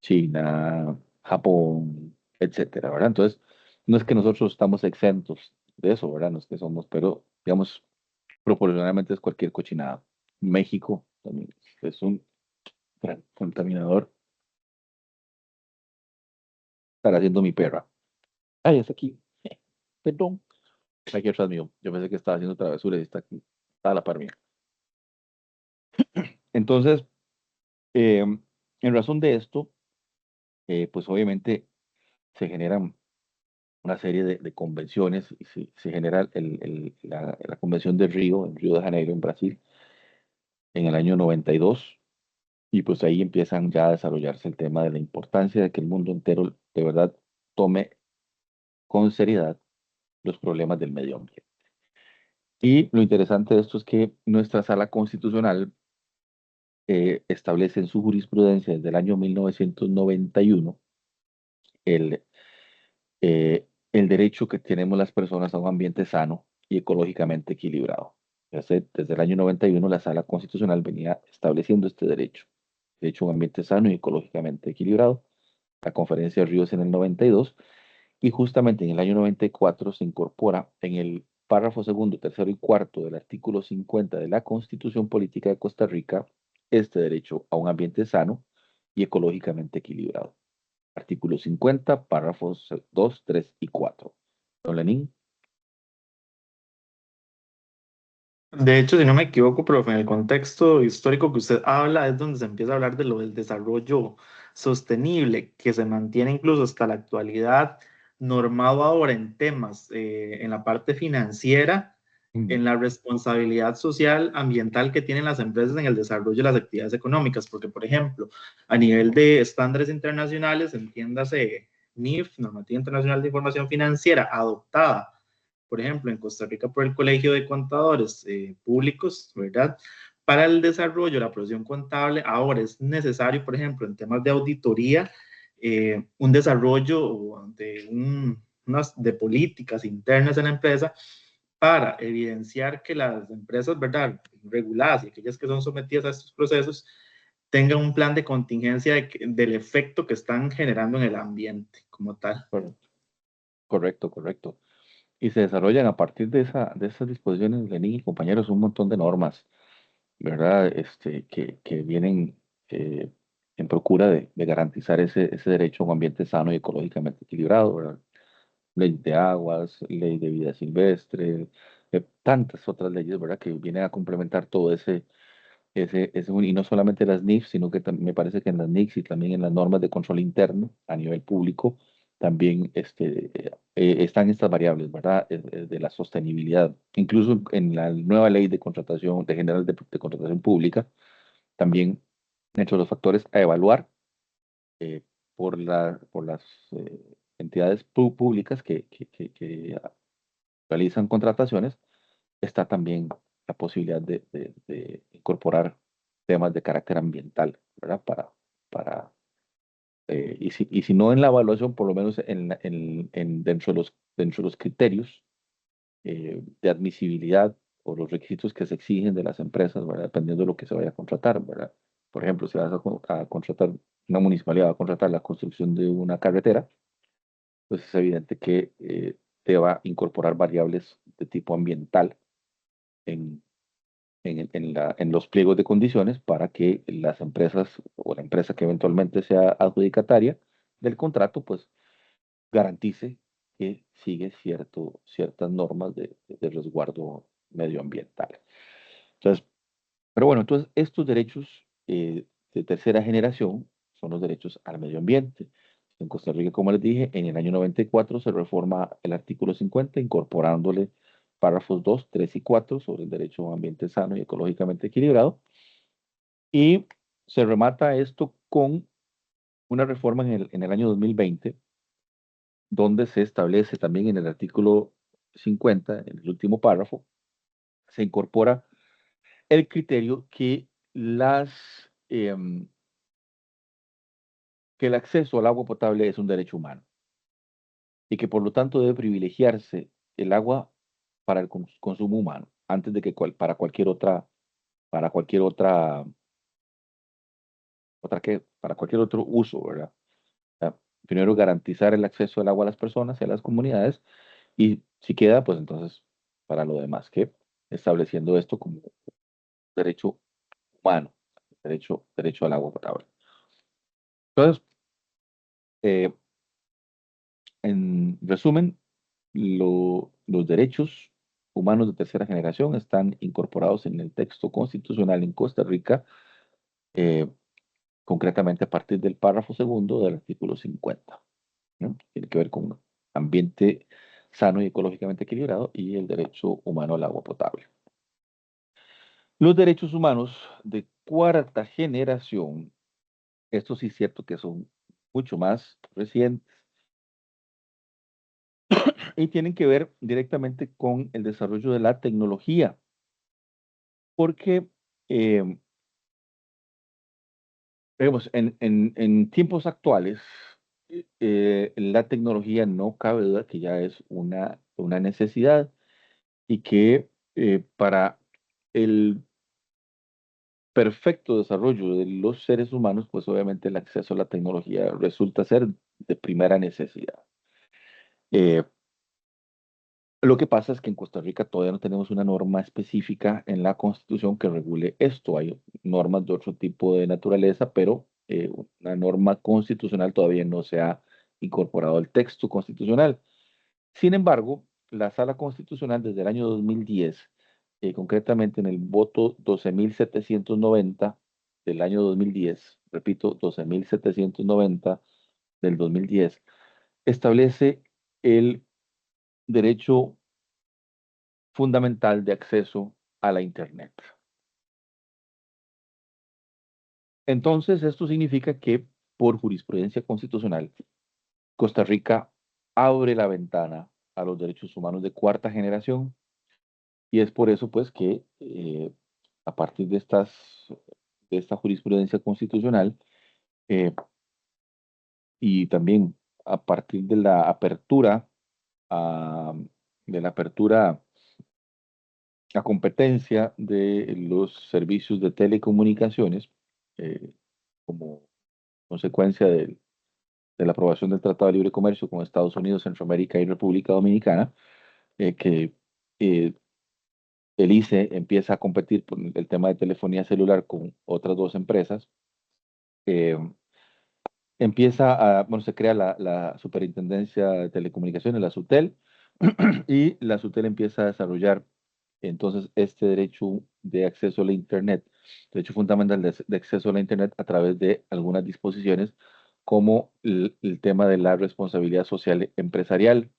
China, Japón, etcétera, ¿verdad? Entonces, no es que nosotros estamos exentos de eso, ¿verdad? No es que somos, pero digamos, proporcionalmente es cualquier cochinada. México también es un gran contaminador. Estará haciendo mi perra. Ay, está aquí. Perdón. Aquí atrás mío. Yo pensé que estaba haciendo travesuras y está aquí. Está a la par mía. Entonces, en razón de esto, pues obviamente se generan una serie de convenciones y se genera la convención de Río, en Río de Janeiro, en Brasil, en el año 92. Y pues ahí empiezan ya a desarrollarse el tema de la importancia de que el mundo entero de verdad tome con seriedad los problemas del medio ambiente. Y lo interesante de esto es que nuestra sala constitucional establece en su jurisprudencia desde el año 1991 el, el derecho que tenemos las personas a un ambiente sano y ecológicamente equilibrado. Desde el año 91 la sala constitucional venía estableciendo este derecho a un ambiente sano y ecológicamente equilibrado. La conferencia de Ríos en el 92 y justamente en el año 94 se incorpora en el párrafo segundo, tercero y cuarto del artículo 50 de la Constitución Política de Costa Rica este derecho a un ambiente sano y ecológicamente equilibrado. Artículo 50, párrafos 2, 3 y 4. Don Lenín. De hecho, si no me equivoco, profe, en el contexto histórico que usted habla es donde se empieza a hablar de lo del desarrollo sostenible que se mantiene incluso hasta la actualidad, normado ahora en temas, en la parte financiera, en la responsabilidad social ambiental que tienen las empresas en el desarrollo de las actividades económicas, porque, por ejemplo, a nivel de estándares internacionales, entiéndase NIF, Normativa Internacional de Información Financiera, adoptada, por ejemplo, en Costa Rica por el Colegio de Contadores Públicos, ¿verdad? Para el desarrollo de la profesión contable, ahora es necesario, por ejemplo, en temas de auditoría, un desarrollo de políticas internas en la empresa para evidenciar que las empresas, ¿verdad?, reguladas y aquellas que son sometidas a estos procesos tengan un plan de contingencia del efecto que están generando en el ambiente como tal. Correcto, correcto. Y se desarrollan a partir de esas disposiciones, Lenín y compañeros, un montón de normas, ¿verdad? Que vienen en procura de garantizar ese derecho a un ambiente sano y ecológicamente equilibrado, ¿verdad? Ley de aguas, ley de vida silvestre, tantas otras leyes, ¿verdad? Que vienen a complementar todo y no solamente las NIF, sino que me parece que en las NICs y también en las normas de control interno a nivel público, también están estas variables, ¿verdad? De la sostenibilidad. Incluso en la nueva ley de contratación, de general de contratación pública, también entre los factores a evaluar eh, por las entidades públicas que realizan contrataciones, está también la posibilidad de incorporar temas de carácter ambiental, ¿verdad? Y si no en la evaluación, por lo menos dentro de los criterios de admisibilidad o los requisitos que se exigen de las empresas, ¿verdad? Dependiendo de lo que se vaya a contratar, ¿verdad? Por ejemplo, si vas a contratar, una municipalidad va a contratar la construcción de una carretera, pues es evidente que te va a incorporar variables de tipo ambiental en, en los pliegos de condiciones para que las empresas o la empresa que eventualmente sea adjudicataria del contrato, pues garantice que sigue ciertas normas de resguardo medioambiental. Entonces, pero bueno, entonces estos derechos de tercera generación son los derechos al medio ambiente. En Costa Rica, como les dije, en el año 94 se reforma el artículo 50, incorporándole párrafos 2, 3 y 4 sobre el derecho a un ambiente sano y ecológicamente equilibrado. Y se remata esto con una reforma en el año 2020, donde se establece también en el artículo 50, en el último párrafo, se incorpora el criterio que el acceso al agua potable es un derecho humano y que por lo tanto debe privilegiarse el agua para el consumo humano antes de que para cualquier para cualquier otro uso, ¿verdad? O sea, primero garantizar el acceso al agua a las personas y a las comunidades y si queda, pues entonces para lo demás, que estableciendo esto como derecho humano, derecho al agua potable. Entonces, eh, en resumen, los derechos humanos de tercera generación están incorporados en el texto constitucional en Costa Rica, eh, concretamente a partir del párrafo segundo del artículo 50, ¿no? Tiene que ver con ambiente sano y ecológicamente equilibrado y el derecho humano al agua potable. Los derechos humanos de cuarta generación, esto sí es cierto que son mucho más recientes y tienen que ver directamente con el desarrollo de la tecnología, porque, eh, digamos, en tiempos actuales, la tecnología no cabe duda que ya es una necesidad y que para el perfecto desarrollo de los seres humanos, pues obviamente el acceso a la tecnología resulta ser de primera necesidad. Eh, Lo que pasa es que en Costa Rica todavía no tenemos una norma específica en la Constitución que regule esto. Hay normas de otro tipo de naturaleza, pero una norma constitucional todavía no se ha incorporado al texto constitucional. Sin embargo, la Sala Constitucional desde el año 2010, concretamente en el voto 12.790 del año 2010, repito, 12.790 del 2010, establece el derecho fundamental de acceso a la Internet. Entonces, esto significa que por jurisprudencia constitucional, Costa Rica abre la ventana a los derechos humanos de cuarta generación y es por eso pues que a partir de esta jurisprudencia constitucional eh, y también a partir de la apertura a, de la apertura a competencia de los servicios de telecomunicaciones eh, como consecuencia de la aprobación del Tratado de Libre Comercio con Estados Unidos, Centroamérica y República Dominicana, que eh, el ICE empieza a competir por el tema de telefonía celular con otras dos empresas. eh, Bueno, se crea la Superintendencia de Telecomunicaciones, la SUTEL, y la SUTEL empieza a desarrollar entonces este derecho de acceso a la Internet, derecho fundamental de acceso a la Internet a través de algunas disposiciones como el tema de la responsabilidad social empresarial.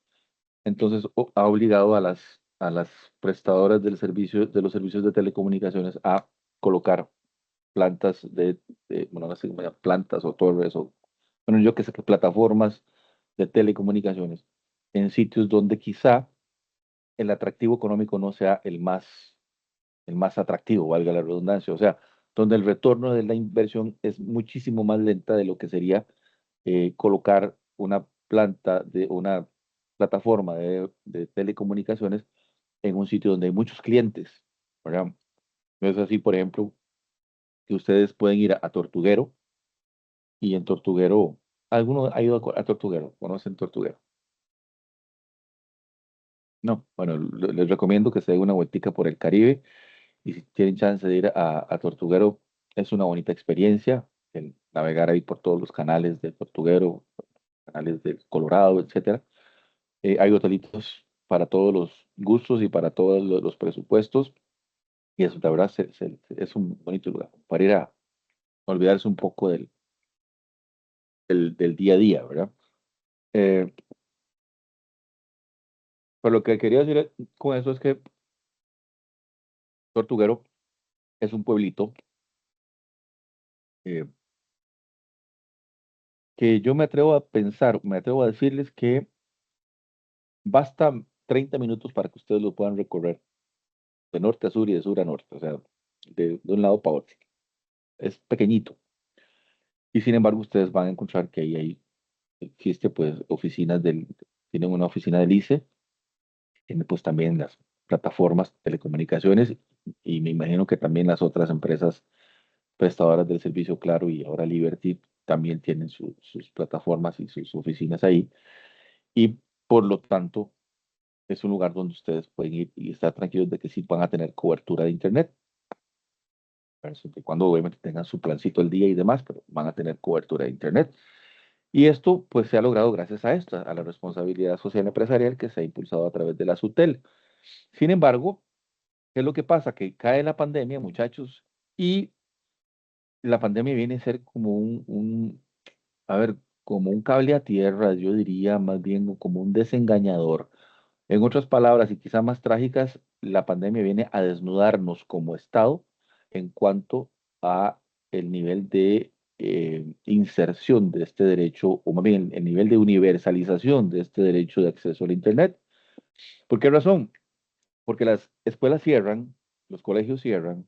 Entonces ha obligado a las prestadoras del servicio, de los servicios de telecomunicaciones a colocar plantas bueno, no sé cómo se llama, plantas o torres o, bueno, yo que sé, plataformas de telecomunicaciones en sitios donde quizá el atractivo económico no sea el más atractivo, valga la redundancia, o sea, donde el retorno de la inversión es muchísimo más lenta de lo que sería colocar una planta de una plataforma de telecomunicaciones en un sitio donde hay muchos clientes, ¿verdad? No es así, por ejemplo, que ustedes pueden ir a Tortuguero y en Tortuguero, ¿alguno ha ido a Tortuguero? ¿Conocen Tortuguero? No, bueno, les recomiendo que se den una vueltica por el Caribe y si tienen chance de ir a Tortuguero, es una bonita experiencia, el navegar ahí por todos los canales de Tortuguero, canales del Colorado, etcétera. Hay hotelitos para todos los gustos y para todos los presupuestos y eso, la verdad, es un bonito lugar para ir a olvidarse un poco del día a día, ¿verdad? Eh, pero lo que quería decir con eso es que Tortuguero es un pueblito eh, que yo me atrevo a pensar, me atrevo a decirles que basta 30 minutos para que ustedes lo puedan recorrer de norte a sur y de sur a norte, o sea, de un lado para otro. Es pequeñito. Y sin embargo, ustedes van a encontrar que ahí existe pues tienen una oficina del ICE, tiene pues también las plataformas de telecomunicaciones y me imagino que también las otras empresas prestadoras del servicio Claro y ahora Liberty también tienen sus plataformas y sus oficinas ahí. Y por lo tanto, es un lugar donde ustedes pueden ir y estar tranquilos de que sí van a tener cobertura de Internet. Siempre y cuando obviamente tengan su plancito al día y demás, pero van a tener cobertura de Internet. Y esto pues se ha logrado gracias a esto, a la responsabilidad social empresarial que se ha impulsado a través de la SUTEL. Sin embargo, ¿qué es lo que pasa? Que cae la pandemia, muchachos, y la pandemia viene a ser como a ver, como un cable a tierra, yo diría más bien como un desengañador. En otras palabras, y quizá más trágicas, la pandemia viene a desnudarnos como Estado en cuanto a el nivel de inserción de este derecho, o más bien el nivel de universalización de este derecho de acceso al Internet. ¿Por qué razón? Porque las escuelas cierran, los colegios cierran,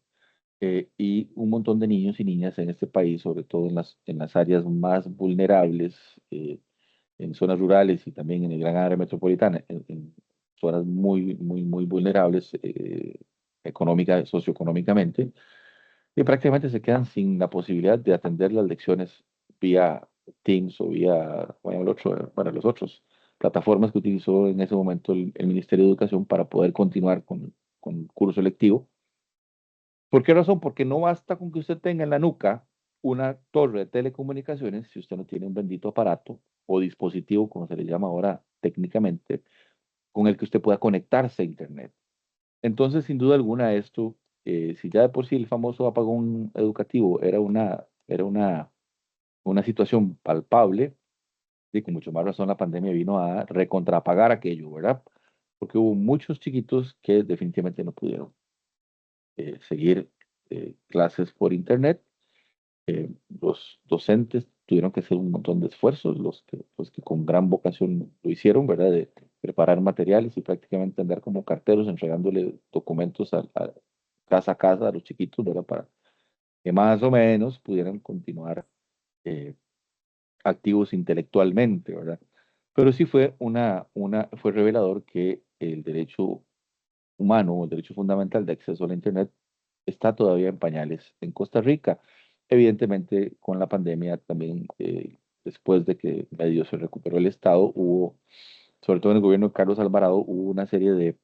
y un montón de niños y niñas en este país, sobre todo en las áreas más vulnerables, en zonas rurales y también en el gran área metropolitana, en zonas muy vulnerables socioeconómicamente, y prácticamente se quedan sin la posibilidad de atender las lecciones vía Teams o vía, bueno, los otros plataformas que utilizó en ese momento el Ministerio de Educación para poder continuar con el curso lectivo. ¿Por qué razón? Porque no basta con que usted tenga en la nuca una torre de telecomunicaciones si usted no tiene un bendito aparato o dispositivo, como se le llama ahora técnicamente, con el que usted pueda conectarse a Internet. Entonces, sin duda alguna, esto, si ya de por sí el famoso apagón educativo era era una situación palpable y con mucho más razón la pandemia vino a recontrapagar aquello, ¿verdad? Porque hubo muchos chiquitos que definitivamente no pudieron seguir clases por internet. Los docentes tuvieron que hacer un montón de esfuerzos, los que con gran vocación lo hicieron, ¿verdad? De preparar materiales y prácticamente andar como carteros entregándole documentos casa a casa a los chiquitos, ¿verdad? Para que más o menos pudieran continuar eh, activos intelectualmente, ¿verdad? Pero sí fue revelador que el derecho humano, el derecho fundamental de acceso a la Internet, está todavía en pañales en Costa Rica. Evidentemente, con la pandemia también, después de que medio se recuperó el Estado, hubo, sobre todo en el gobierno de Carlos Alvarado, hubo una serie de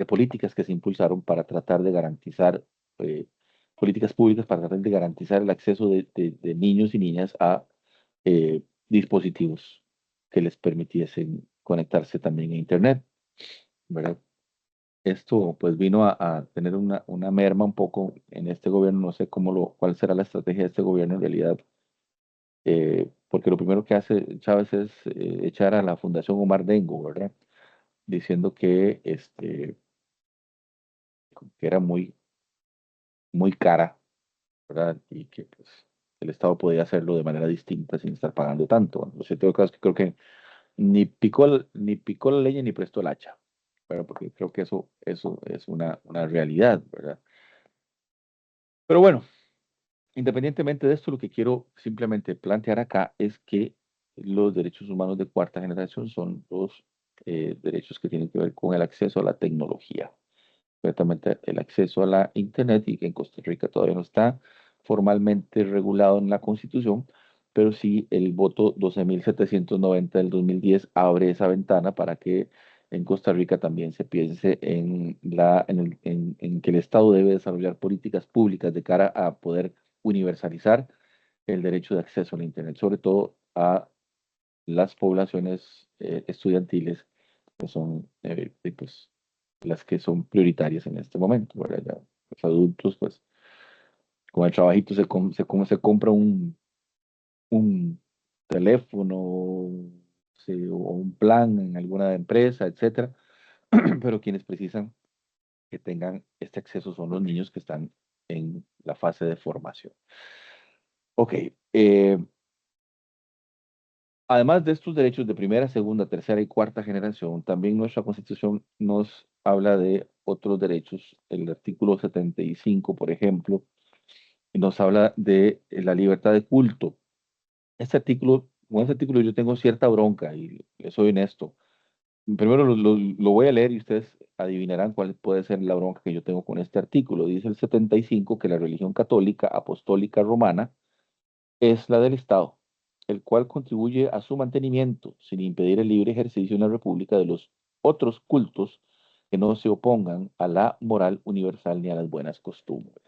políticas que se impulsaron para tratar de garantizar, eh, políticas públicas para tratar de garantizar el acceso de niños y niñas a dispositivos que les permitiesen conectarse también a Internet, ¿verdad? Esto pues vino a tener una merma un poco en este gobierno, no sé cuál será la estrategia de este gobierno en realidad, porque lo primero que hace Chávez es echar a la Fundación Omar Dengo, ¿verdad? Diciendo que era muy cara, ¿verdad? Y que pues, el Estado podía hacerlo de manera distinta sin estar pagando tanto. Lo cierto es que creo que ni picó la leña ni prestó el hacha, ¿verdad? Porque creo que eso es una realidad, ¿verdad? Pero bueno, independientemente de esto, lo que quiero simplemente plantear acá es que los derechos humanos de cuarta generación son los derechos que tienen que ver con el acceso a la tecnología, concretamente el acceso a la Internet, y que en Costa Rica todavía no está formalmente regulado en la Constitución, pero sí el voto 12.790 del 2010 abre esa ventana para que en Costa Rica también se piense en que el Estado debe desarrollar políticas públicas de cara a poder universalizar el derecho de acceso a la Internet, sobre todo a las poblaciones estudiantiles, que son pues, las que son prioritarias en este momento, ¿verdad? Ya, los adultos, pues, con el trabajito se compra un teléfono, sí, o un plan en alguna empresa, etcétera, pero quienes precisan que tengan este acceso son los niños que están en la fase de formación. Ok, además de estos derechos de primera, segunda, tercera y cuarta generación, también nuestra Constitución nos habla de otros derechos. El artículo 75, por ejemplo, nos habla de la libertad de culto. Con este artículo yo tengo cierta bronca y le soy honesto. Primero lo voy a leer y ustedes adivinarán cuál puede ser la bronca que yo tengo con este artículo. Dice el 75 que la religión católica apostólica romana es la del Estado, el cual contribuye a su mantenimiento sin impedir el libre ejercicio en la República de los otros cultos que no se opongan a la moral universal ni a las buenas costumbres.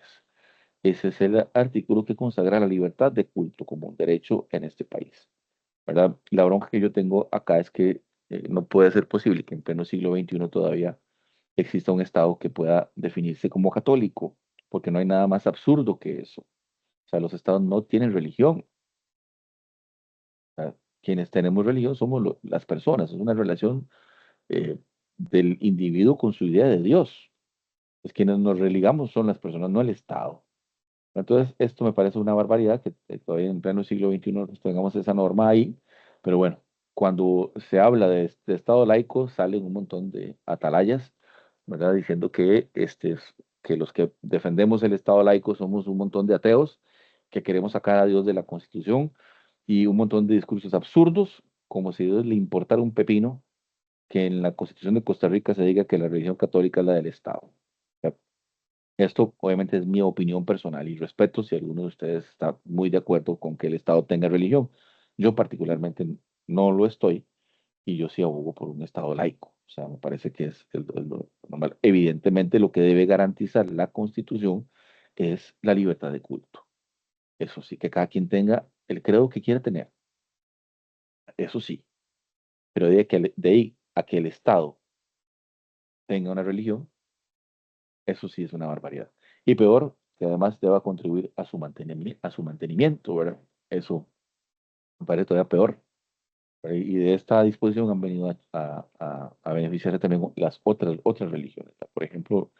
Ese es el artículo que consagra la libertad de culto como un derecho en este país, ¿verdad? La bronca que yo tengo acá es que no puede ser posible que en pleno siglo XXI todavía exista un Estado que pueda definirse como católico, porque no hay nada más absurdo que eso. O sea, los estados no tienen religión. Sea, quienes tenemos religión somos las personas, es una relación eh, del individuo con su idea de Dios. Es quienes nos religamos son las personas, no el Estado. Entonces, esto me parece una barbaridad que todavía en pleno siglo XXI nos tengamos esa norma ahí, pero bueno, cuando se habla de Estado laico salen un montón de atalayas, ¿verdad? Diciendo que los que defendemos el Estado laico somos un montón de ateos, que queremos sacar a Dios de la Constitución y un montón de discursos absurdos, como si a Dios le importara un pepino que en la Constitución de Costa Rica se diga que la religión católica es la del Estado. Esto obviamente es mi opinión personal y respeto si alguno de ustedes está muy de acuerdo con que el Estado tenga religión. Yo particularmente no lo estoy y yo sí abogo por un Estado laico. O sea, me parece que es lo normal. Evidentemente lo que debe garantizar la Constitución es la libertad de culto. Eso sí, que cada quien tenga el credo que quiera tener. Eso sí, pero de ahí a que el Estado tenga una religión, eso sí es una barbaridad. Y peor, que además deba contribuir a su mantenimiento, ¿verdad? Eso me parece todavía peor. ¿Verdad? Y de esta disposición han venido a beneficiarse también las otras religiones. Por ejemplo,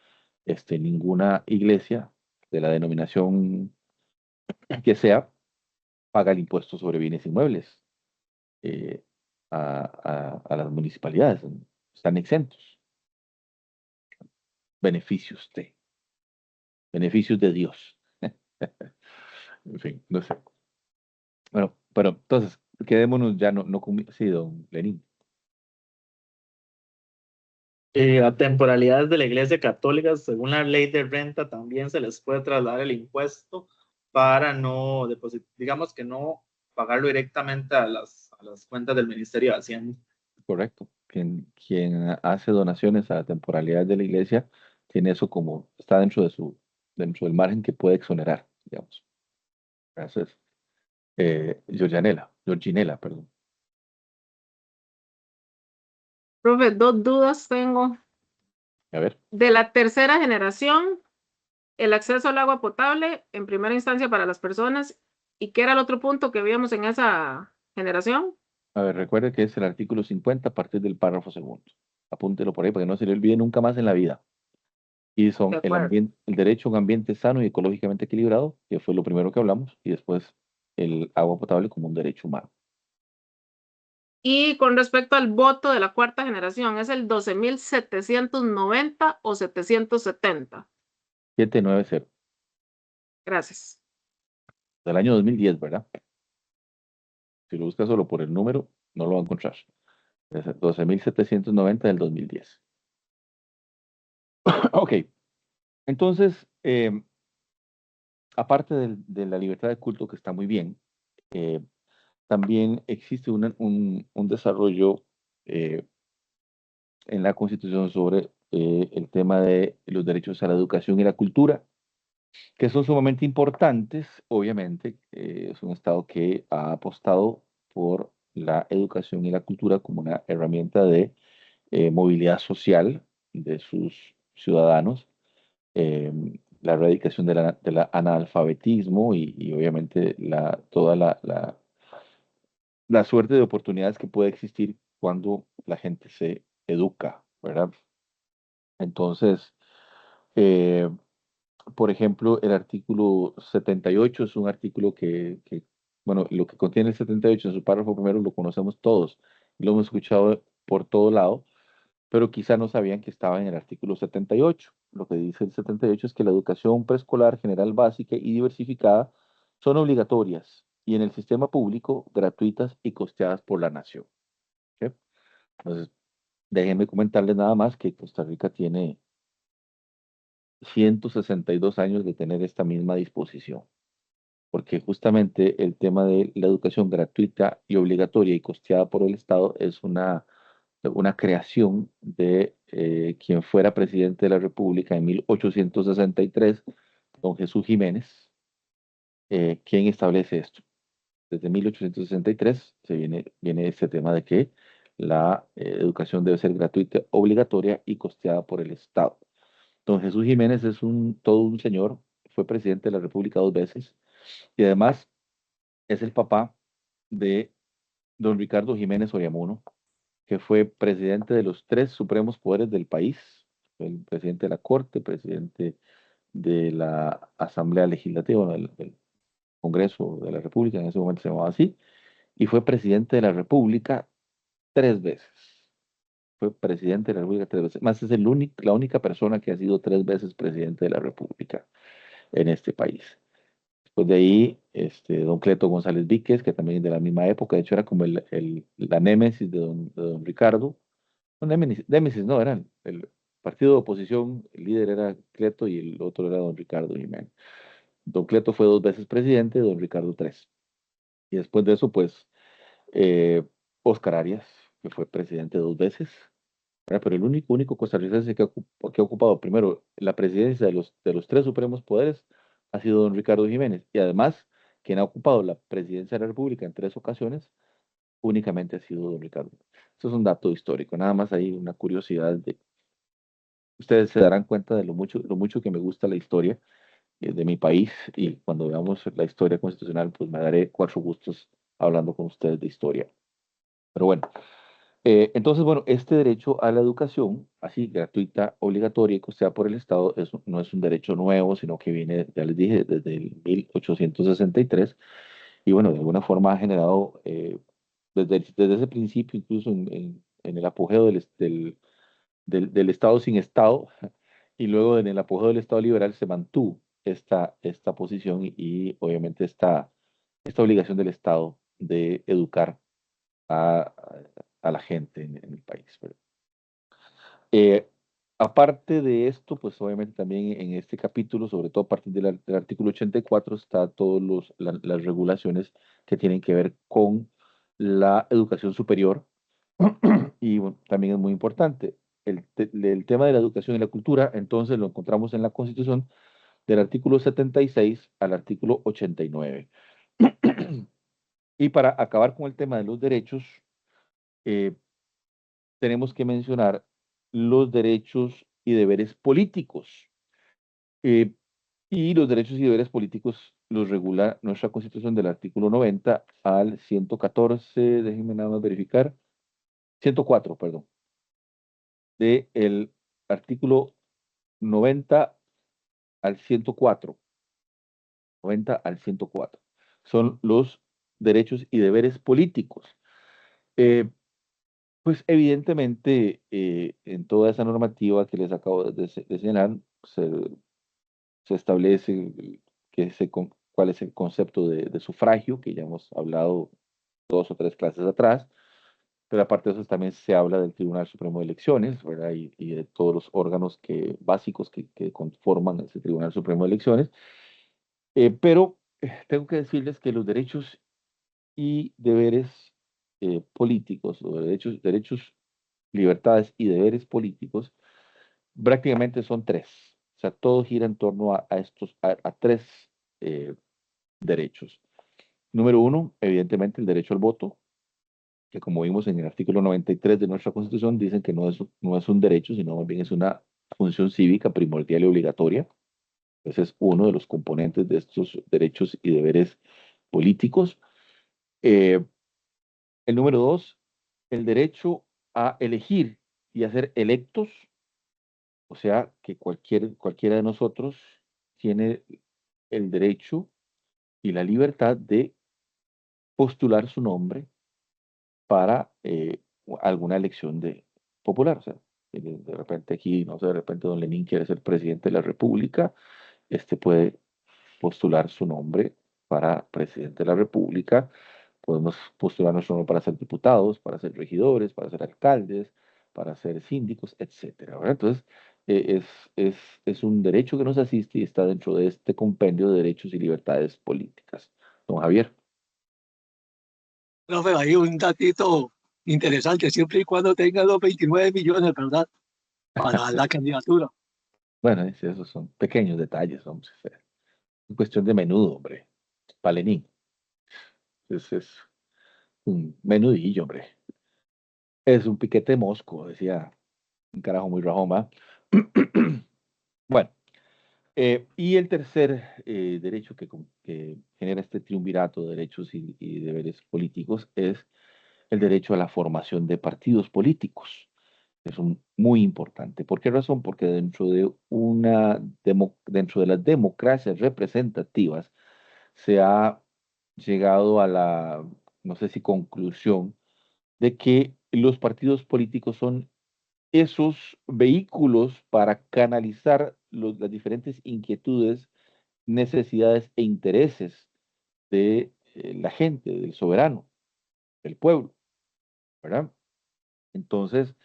ninguna iglesia de la denominación que sea paga el impuesto sobre bienes inmuebles eh, a las municipalidades. Están exentos. Beneficios de Dios. En fin, no sé. Bueno, pero entonces, quedémonos ya, sí, don Lenín. A temporalidades de la Iglesia Católica, según la ley de renta, también se les puede trasladar el impuesto para no depositar, digamos que no pagarlo directamente a las cuentas del Ministerio de Hacienda. Correcto. Quien hace donaciones a la temporalidad de la iglesia tiene eso como, está dentro del margen que puede exonerar, digamos. Gracias. Georginela, perdón. Profe, dos dudas tengo. A ver, De la tercera generación, el acceso al agua potable en primera instancia para las personas. ¿Y qué era el otro punto que vimos en esa generación? recuerde que es el artículo 50 a partir del párrafo segundo. Apúntelo por ahí para que no se le olvide nunca más en la vida. Y De son acuerdo. el derecho a un ambiente sano y ecológicamente equilibrado, que fue lo primero que hablamos, y después el agua potable como un derecho humano. Y con respecto al voto de la cuarta generación, ¿es el 12.790 o 770? 790, Gracias. del año 2010, ¿verdad? Si lo busca solo por el número, no lo va a encontrar. Es 12.790 del 2010. Ok, entonces, aparte de la libertad de culto, que está muy bien, eh, también existe un desarrollo eh, en la Constitución sobre el tema de los derechos a la educación y la cultura, que son sumamente importantes. Obviamente, es un Estado que ha apostado por la educación y la cultura como una herramienta de movilidad social de sus ciudadanos, eh, la erradicación del analfabetismo y obviamente toda la suerte de oportunidades que puede existir cuando la gente se educa, ¿verdad? Entonces, eh, por ejemplo, el artículo 78 es un artículo bueno, lo que contiene el 78 en su párrafo primero lo conocemos todos, lo hemos escuchado por todo lado, pero quizá no sabían que estaba en el artículo 78. Lo que dice el 78 es que la educación preescolar general básica y diversificada son obligatorias y en el sistema público gratuitas y costeadas por la nación. ¿Ok? Entonces, déjenme comentarles nada más que Costa Rica tiene 162 años de tener esta misma disposición, porque justamente el tema de la educación gratuita y obligatoria y costeada por el Estado es una creación de quien fuera presidente de la República en 1863, don Jesús Jiménez, quien establece esto. Desde 1863 viene este tema de que la educación debe ser gratuita, obligatoria y costeada por el Estado. Don Jesús Jiménez es todo un señor, fue presidente de la República 2 veces y además es el papá de don Ricardo Jiménez Oriamuno, que fue presidente de los 3 supremos poderes del país, fue el presidente de la Corte, presidente de la Asamblea Legislativa, bueno, del Congreso de la República, en ese momento se llamaba así, y fue presidente de la República 3 veces. Fue presidente de la República 3 veces. Más es la única persona que ha sido 3 veces presidente de la República en este país. Después de ahí, don Cleto González Víquez, que también es de la misma época, de hecho era como la némesis de don Ricardo. No, némesis no, eran el partido de oposición, el líder era Cleto y el otro era don Ricardo Jiménez. Don Cleto fue 2 veces presidente, don Ricardo 3. Y después de eso, pues, Oscar Arias, que fue presidente 2 veces, ¿verdad? Pero el único costarricense que ha ocupado primero la presidencia de los 3 supremos poderes ha sido don Ricardo Jiménez. Y además, quien ha ocupado la presidencia de la República en 3 ocasiones, únicamente ha sido don Ricardo. Eso es un dato histórico, nada más hay una curiosidad ustedes se darán cuenta de lo mucho que me gusta la historia de mi país, y cuando veamos la historia constitucional, pues me daré 4 gustos hablando con ustedes de historia. Pero bueno, entonces, bueno, este derecho a la educación, así gratuita, obligatoria y costeada por el Estado, no es un derecho nuevo, sino que viene, ya les dije, desde el 1863, y bueno, de alguna forma ha generado, desde ese principio, incluso en el apogeo del Estado sin Estado, y luego en el apogeo del Estado liberal se mantuvo esta posición y obviamente esta obligación del Estado de educar a, a la gente en el país, ¿verdad? Eh, Aparte de esto, pues obviamente también en este capítulo, sobre todo a partir del artículo 84, está todas las regulaciones que tienen que ver con la educación superior. Y bueno, también es muy importante. El tema de la educación y la cultura, entonces lo encontramos en la Constitución del artículo 76 al artículo 89. Y para acabar con el tema de los derechos, eh, tenemos que mencionar los derechos y deberes políticos. Eh, y los derechos y deberes políticos los regula nuestra Constitución del artículo 90 al 114, déjenme nada más verificar, 104, perdón, del artículo 90 al 104, 90 al 104. Son los derechos y deberes políticos. Eh, Pues evidentemente, en toda esa normativa que les acabo de señalar, se establece cuál es el concepto de sufragio, que ya hemos hablado 2 o 3 clases atrás, pero aparte de eso también se habla del Tribunal Supremo de Elecciones, ¿verdad? Y de todos los órganos básicos que conforman ese Tribunal Supremo de Elecciones. Pero tengo que decirles que los derechos y deberes políticos, o derechos, libertades y deberes políticos, prácticamente son 3. O sea, todo gira en torno a 3 eh, derechos. Número 1, evidentemente, el derecho al voto, que como vimos en el artículo 93 de nuestra Constitución, dicen que no es un derecho, sino más bien es una función cívica primordial y obligatoria. Ese es uno de los componentes de estos derechos y deberes políticos. Eh, el número 2, el derecho a elegir y a ser electos, o sea, que cualquiera de nosotros tiene el derecho y la libertad de postular su nombre para alguna elección popular. O sea, de repente aquí, no sé, de repente don Lenin quiere ser presidente de la República, puede postular su nombre para presidente de la República. Podemos postular nuestro nombre para ser diputados, para ser regidores, para ser alcaldes, para ser síndicos, etcétera, ¿verdad? Entonces, es un derecho que nos asiste y está dentro de este compendio de derechos y libertades políticas. Don Javier. Profe, ahí un datito interesante, siempre y cuando tenga los 29 millones, ¿verdad? Para la candidatura. Bueno, esos son pequeños detalles, hombre. Es cuestión de menudo, hombre. Para Lenin. Es un menudillo, hombre. Es un piquete mosco, decía un carajo muy rajón, ¿va? Bueno, y el tercer derecho que genera este triunvirato de derechos y deberes políticos es el derecho a la formación de partidos políticos. Es muy importante. ¿Por qué razón? Porque dentro de las democracias representativas se ha llegado a la, no sé si conclusión, de que los partidos políticos son esos vehículos para canalizar las diferentes inquietudes, necesidades e intereses de la gente, del soberano, del pueblo, ¿verdad? Entonces,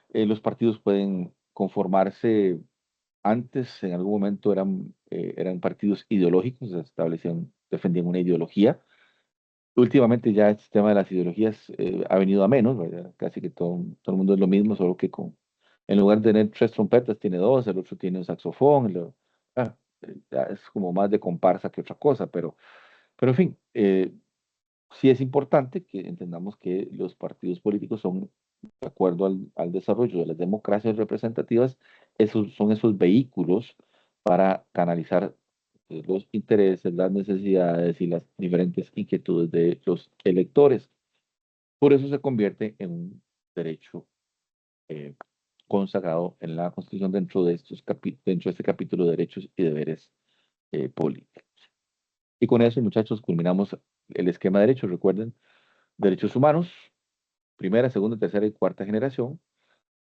los partidos pueden conformarse. Antes, en algún momento, eran partidos ideológicos, defendían una ideología. Últimamente ya el sistema de las ideologías ha venido a menos, ¿verdad? Casi que todo el mundo es lo mismo, solo que en lugar de tener 3 trompetas, tiene 2, el otro tiene un saxofón, ya es como más de comparsa que otra cosa, pero en fin, sí es importante que entendamos que los partidos políticos son, de acuerdo al desarrollo de las democracias representativas, son esos vehículos para canalizar los intereses, las necesidades y las diferentes inquietudes de los electores. Por eso se convierte en un derecho eh, consagrado en la Constitución dentro de este capítulo de derechos y deberes políticos. Y con eso, muchachos, culminamos el esquema de derechos. Recuerden, derechos humanos, primera, segunda, tercera y cuarta generación,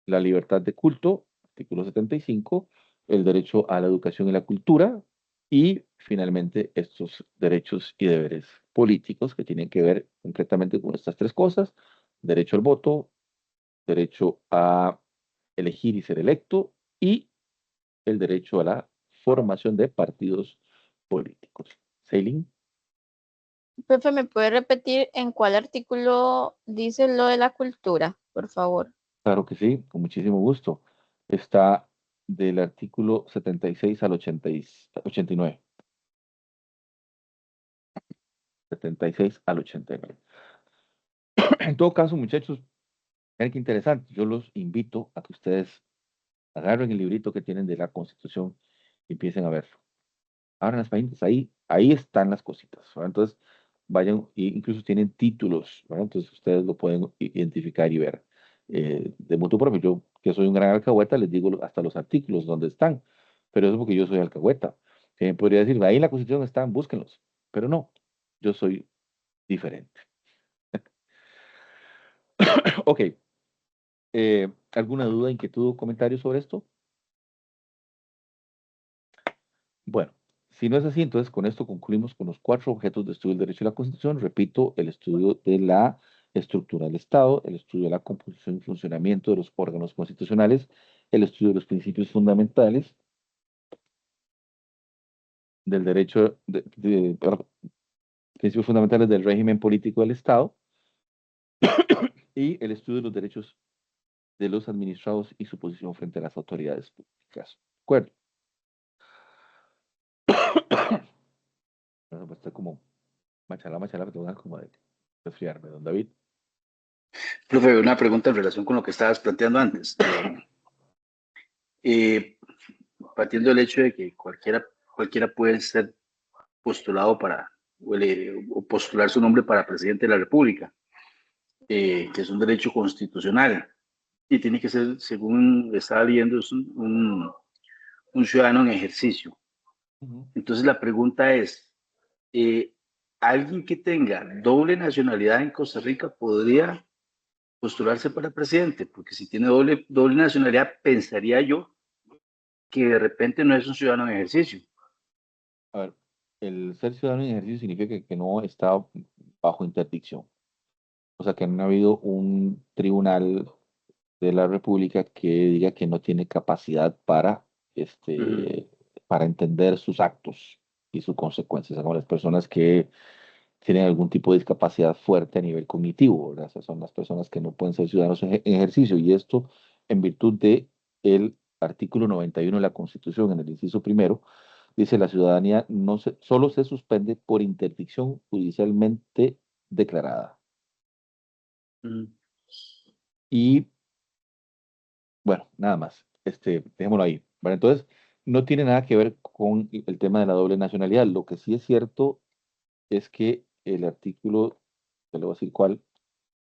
la libertad de culto, artículo 75, el derecho a la educación y la cultura, y finalmente estos derechos y deberes políticos que tienen que ver concretamente con estas tres cosas: derecho al voto, derecho a elegir y ser electo, y el derecho a la formación de partidos políticos. Celine, Profe, ¿me puede repetir en cuál artículo dice lo de la cultura, por favor? claro que sí, con muchísimo gusto. Está del artículo 76 al 89. 76 al 89. En todo caso, muchachos, miren qué interesante. Yo los invito a que ustedes agarren el librito que tienen de la Constitución y empiecen a verlo. Abran las páginas, ahí están las cositas, ¿verdad? Entonces, vayan, incluso tienen títulos, ¿verdad? Entonces, ustedes lo pueden identificar y ver. De mutuo propio, yo que soy un gran alcahueta, les digo hasta los artículos donde están, pero eso es porque yo soy alcahueta. Podría decir, ahí en la Constitución están, búsquenlos, pero no, yo soy diferente. Ok, ¿alguna duda, inquietud o comentario sobre esto? Bueno, si no es así, entonces con esto concluimos con los 4 objetos de estudio del derecho y la Constitución. Repito, el estudio de la estructura del Estado, el estudio de la composición y funcionamiento de los órganos constitucionales, el estudio de los principios fundamentales del derecho, perdón, principios fundamentales del régimen político del Estado y el estudio de los derechos de los administrados y su posición frente a las autoridades públicas. ¿De acuerdo? Bueno, pues está como machala, pero tengo ganas como de resfriarme, don David. Profe, una pregunta en relación con lo que estabas planteando antes. Eh, Partiendo del hecho de que cualquiera puede ser postulado para, o postular su nombre para presidente de la República, que es un derecho constitucional y tiene que ser, según estaba viendo, es un ciudadano en ejercicio. Entonces la pregunta es, eh, ¿alguien que tenga doble nacionalidad en Costa Rica podría postularse para presidente? Porque si tiene doble nacionalidad, pensaría yo que de repente no es un ciudadano en ejercicio. A ver, el ser ciudadano en ejercicio significa que no está bajo interdicción. O sea, que no ha habido un tribunal de la República que diga que no tiene capacidad para entender sus actos y sus consecuencias. Como las personas que tienen algún tipo de discapacidad fuerte a nivel cognitivo, ¿verdad? Esas son las personas que no pueden ser ciudadanos en ejercicio. Y esto en virtud de el artículo 91 de la Constitución, en el inciso primero, dice: la ciudadanía solo se suspende por interdicción judicialmente declarada. Y bueno, nada más. Dejémoslo ahí. ¿Vale? Entonces, no tiene nada que ver con el tema de la doble nacionalidad. Lo que sí es cierto es que el artículo, te lo voy a decir cuál,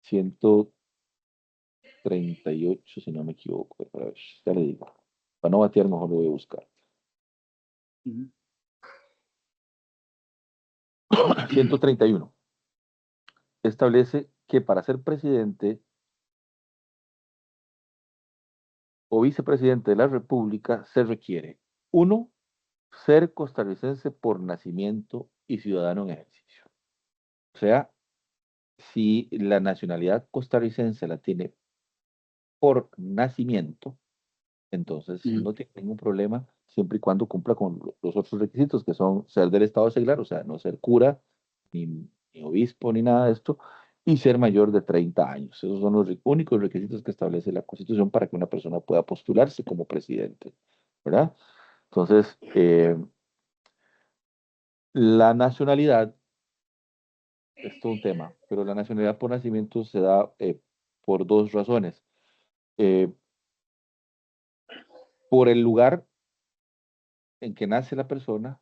138, si no me equivoco. A ver, ya le digo. Para no batear, mejor lo voy a buscar. 131. Establece que para ser presidente o vicepresidente de la República se requiere: uno, ser costarricense por nacimiento y ciudadano en ejercicio. O sea, si la nacionalidad costarricense la tiene por nacimiento, entonces no tiene ningún problema siempre y cuando cumpla con los otros requisitos, que son ser del estado seglar, o sea, no ser cura, ni obispo, ni nada de esto, y ser mayor de 30 años. Esos son los únicos requisitos que establece la Constitución para que una persona pueda postularse como presidente, ¿verdad? Entonces, la nacionalidad es todo un tema, pero la nacionalidad por nacimiento se da por dos razones. Eh, por el lugar en que nace la persona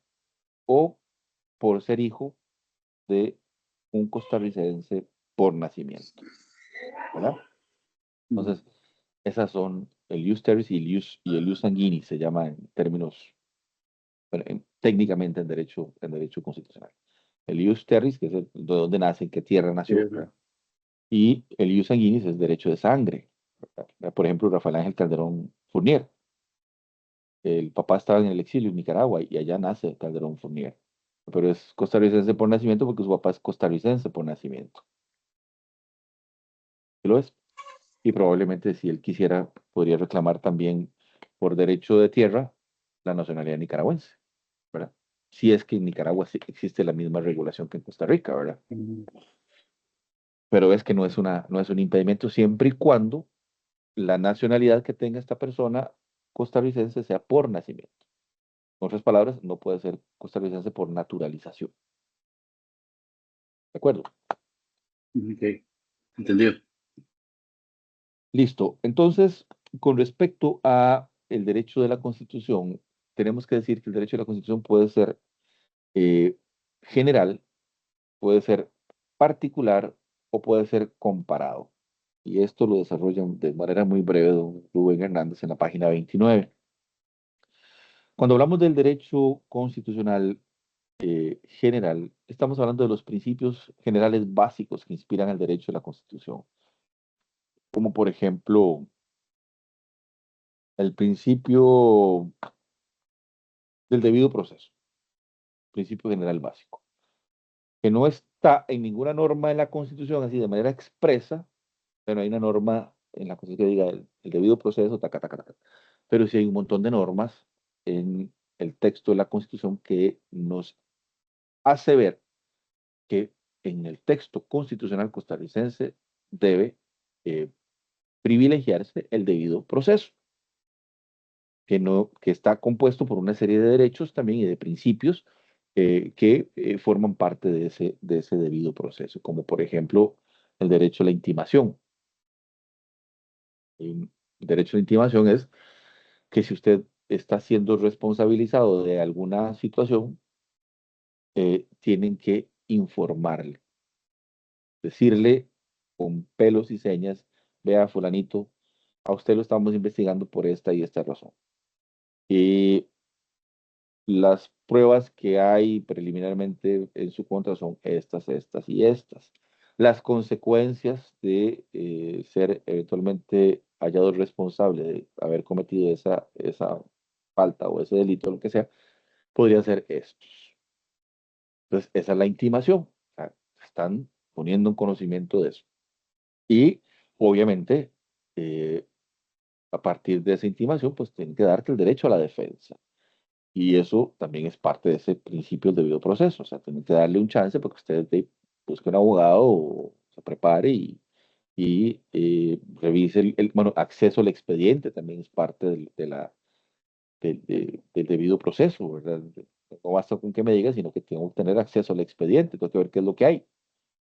o por ser hijo de un costarricense por nacimiento, ¿verdad? Entonces, esas son el ius terris y el ius sanguinis, se llama en términos, bueno, técnicamente en derecho constitucional. El ius terris, que es de donde nace, en qué tierra nació, ¿verdad? Y el ius sanguinis es derecho de sangre, ¿verdad? Por ejemplo, Rafael Ángel Calderón Fournier. El papá estaba en el exilio en Nicaragua y allá nace Calderón Fournier. Pero es costarricense por nacimiento porque su papá es costarricense por nacimiento. ¿Sí lo es? Y probablemente si él quisiera, podría reclamar también por derecho de tierra la nacionalidad nicaragüense, ¿verdad? Si es que en Nicaragua sí existe la misma regulación que en Costa Rica, ¿verdad? Pero es que no es un impedimento siempre y cuando la nacionalidad que tenga esta persona costarricense sea por nacimiento. En otras palabras, no puede ser costarricense por naturalización. ¿De acuerdo? Ok, entendido. Listo. Entonces, con respecto a el derecho de la Constitución, tenemos que decir que el derecho de la Constitución puede ser general, puede ser particular o puede ser comparado. Y esto lo desarrolla de manera muy breve don Rubén Hernández en la página 29. Cuando hablamos del derecho constitucional general, estamos hablando de los principios generales básicos que inspiran el derecho de la Constitución, como por ejemplo el principio del debido proceso, principio general básico, que no está en ninguna norma de la Constitución así de manera expresa, pero hay una norma en la Constitución que diga el debido proceso, taca, taca, taca. Pero sí hay un montón de normas en el texto de la Constitución que nos hace ver que en el texto constitucional costarricense debe eh, privilegiarse el debido proceso, que está compuesto por una serie de derechos también y de principios que forman parte de ese debido proceso, como por ejemplo el derecho a la intimación. El derecho a la intimación es que si usted está siendo responsabilizado de alguna situación, tienen que informarle, decirle con pelos y señas, vea fulanito, a usted lo estamos investigando por esta y esta razón. Y las pruebas que hay preliminarmente en su contra son estas, estas y estas. Las consecuencias de ser eventualmente hallado responsable de haber cometido esa falta o ese delito, lo que sea, podrían ser estos. Entonces, esa es la intimación. O sea, están poniendo un conocimiento de eso. Y obviamente, a partir de esa intimación, pues tienen que darte el derecho a la defensa. Y eso también es parte de ese principio del debido proceso. O sea, tienen que darle un chance porque usted busque un abogado o se prepare y revise bueno, acceso al expediente también es parte del debido proceso, ¿verdad? No basta con que me diga, sino que tengo que tener acceso al expediente, tengo que ver qué es lo que hay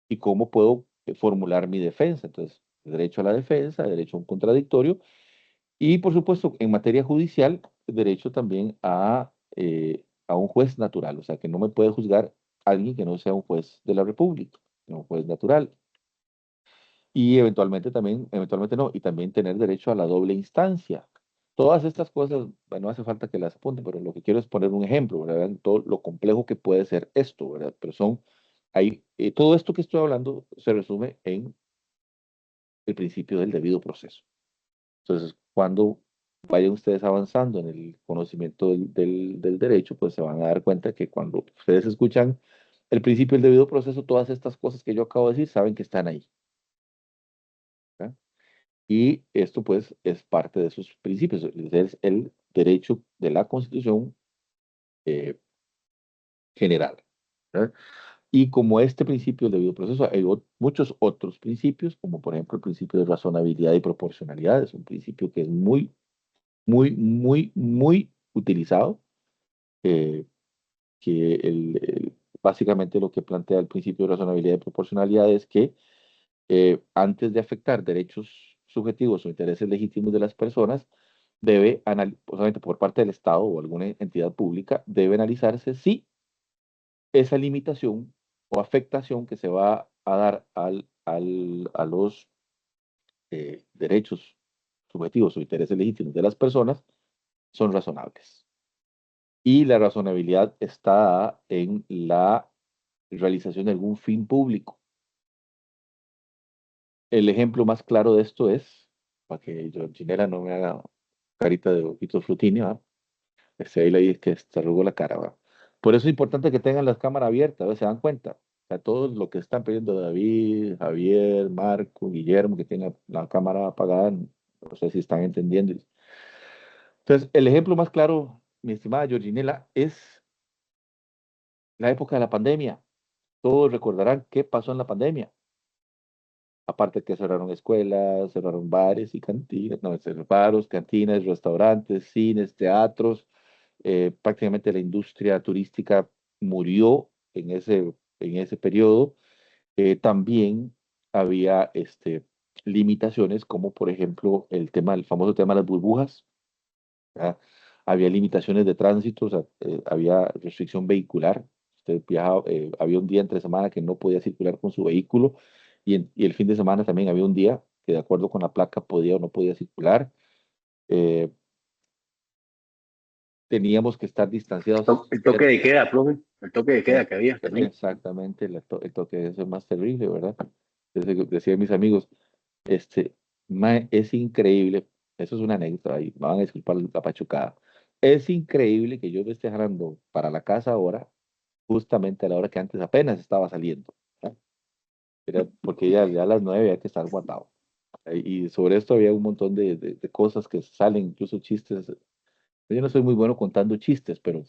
y cómo puedo formular mi defensa. Entonces, derecho a la defensa, derecho a un contradictorio y, por supuesto, en materia judicial, derecho también a un juez natural, o sea, que no me puede juzgar alguien que no sea un juez de la República, sino un juez natural. Y eventualmente también, eventualmente no, y también tener derecho a la doble instancia. Todas estas cosas, bueno, no hace falta que las apunten, pero lo que quiero es poner un ejemplo, ¿verdad? Todo lo complejo que puede ser esto, ¿verdad? Pero todo esto que estoy hablando se resume en el principio del debido proceso. Entonces, cuando vayan ustedes avanzando en el conocimiento del derecho, pues se van a dar cuenta que cuando ustedes escuchan el principio del debido proceso, todas estas cosas que yo acabo de decir, saben que están ahí. ¿verdad? Y esto pues es parte de sus principios, es el derecho de la Constitución eh, general. ¿verdad? Y como este principio del debido proceso, hay muchos otros principios, como por ejemplo el principio de razonabilidad y proporcionalidad, es un principio que es muy, muy, muy, muy utilizado, eh, que básicamente lo que plantea el principio de razonabilidad y proporcionalidad es que antes de afectar derechos subjetivos o intereses legítimos de las personas, debe, solamente por parte del Estado o alguna entidad pública, debe analizarse si esa limitación o afectación que se va a dar a los derechos subjetivos o intereses legítimos de las personas son razonables. Y la razonabilidad está en la realización de algún fin público. El ejemplo más claro de esto es, para que Georginela no me haga carita de ojitos frutini, ¿va? Ahí le dije que se arrugó la cara, ¿va? Por eso es importante que tengan las cámaras abiertas, ¿va? Se dan cuenta. O sea, todos lo que están pidiendo David, Javier, Marco, Guillermo, que tienen la cámara apagada, no sé si están entendiendo. Entonces, el ejemplo más claro, mi estimada Georginela, es la época de la pandemia. Todos recordarán qué pasó en la pandemia. Aparte que cerraron escuelas, cerraron bares y cantinas, no, cerraron bares, cantinas, restaurantes, cines, teatros. Prácticamente la industria turística murió en ese periodo. También había limitaciones, como por ejemplo el famoso tema de las burbujas. ¿Verdad? Había limitaciones de tránsito, o sea, había restricción vehicular. Usted viajaba, había un día entre semana que no podía circular con su vehículo y el fin de semana también había un día que de acuerdo con la placa podía o no podía circular. Eh, Teníamos que estar distanciados. El toque de queda, profe. El toque de queda que había también. Exactamente, el toque es el más terrible, ¿verdad? Decía mis amigos, es increíble, eso es una anécdota, ahí me van a disculpar la pachucada. Es increíble que yo me esté jalando para la casa ahora, justamente a la hora que antes apenas estaba saliendo, ¿no? Porque ya a las 9 había que estar guardado. Y sobre esto había un montón de cosas que salen, incluso chistes. Yo no soy muy bueno contando chistes, pero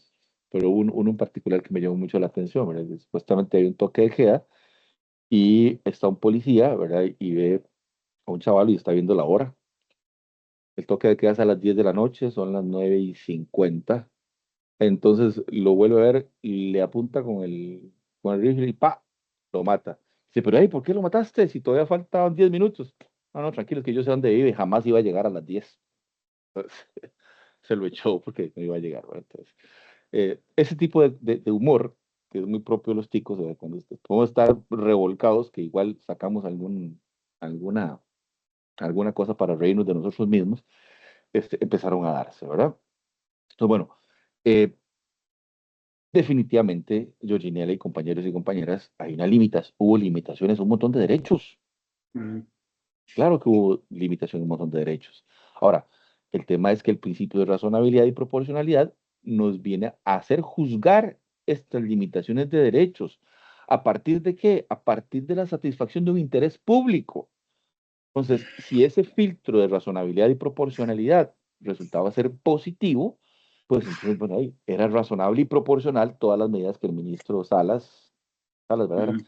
uno en particular que me llamó mucho la atención, ¿verdad? Supuestamente hay un toque de queda y está un policía, ¿verdad? Y ve a un chaval y está viendo la hora. El toque de queda es a las 10 de la noche, son las 9:50. Entonces lo vuelve a ver y le apunta con el rifle y ¡pa! Lo mata. Dice, pero hey, ¿por qué lo mataste si todavía faltaban 10 minutos? No, no, tranquilo, es que yo sé dónde vive, jamás iba a llegar a las 10. Entonces, se lo echó porque no iba a llegar, ¿verdad? Entonces, ese tipo de humor, que es muy propio de los ticos, ¿verdad? Cuando podemos estar revolcados, que igual sacamos alguna, alguna cosa para reírnos de nosotros mismos, empezaron a darse, ¿verdad? Entonces, bueno, eh, definitivamente, Georginela y compañeros y compañeras, hubo limitaciones, un montón de derechos. Mm. Claro que hubo limitaciones, un montón de derechos. Ahora, el tema es que el principio de razonabilidad y proporcionalidad nos viene a hacer juzgar estas limitaciones de derechos. ¿A partir de qué? A partir de la satisfacción de un interés público. Entonces, si ese filtro de razonabilidad y proporcionalidad resultaba ser positivo, pues entonces, bueno, ahí era razonable y proporcional todas las medidas que el ministro Salas, ¿verdad? Mm.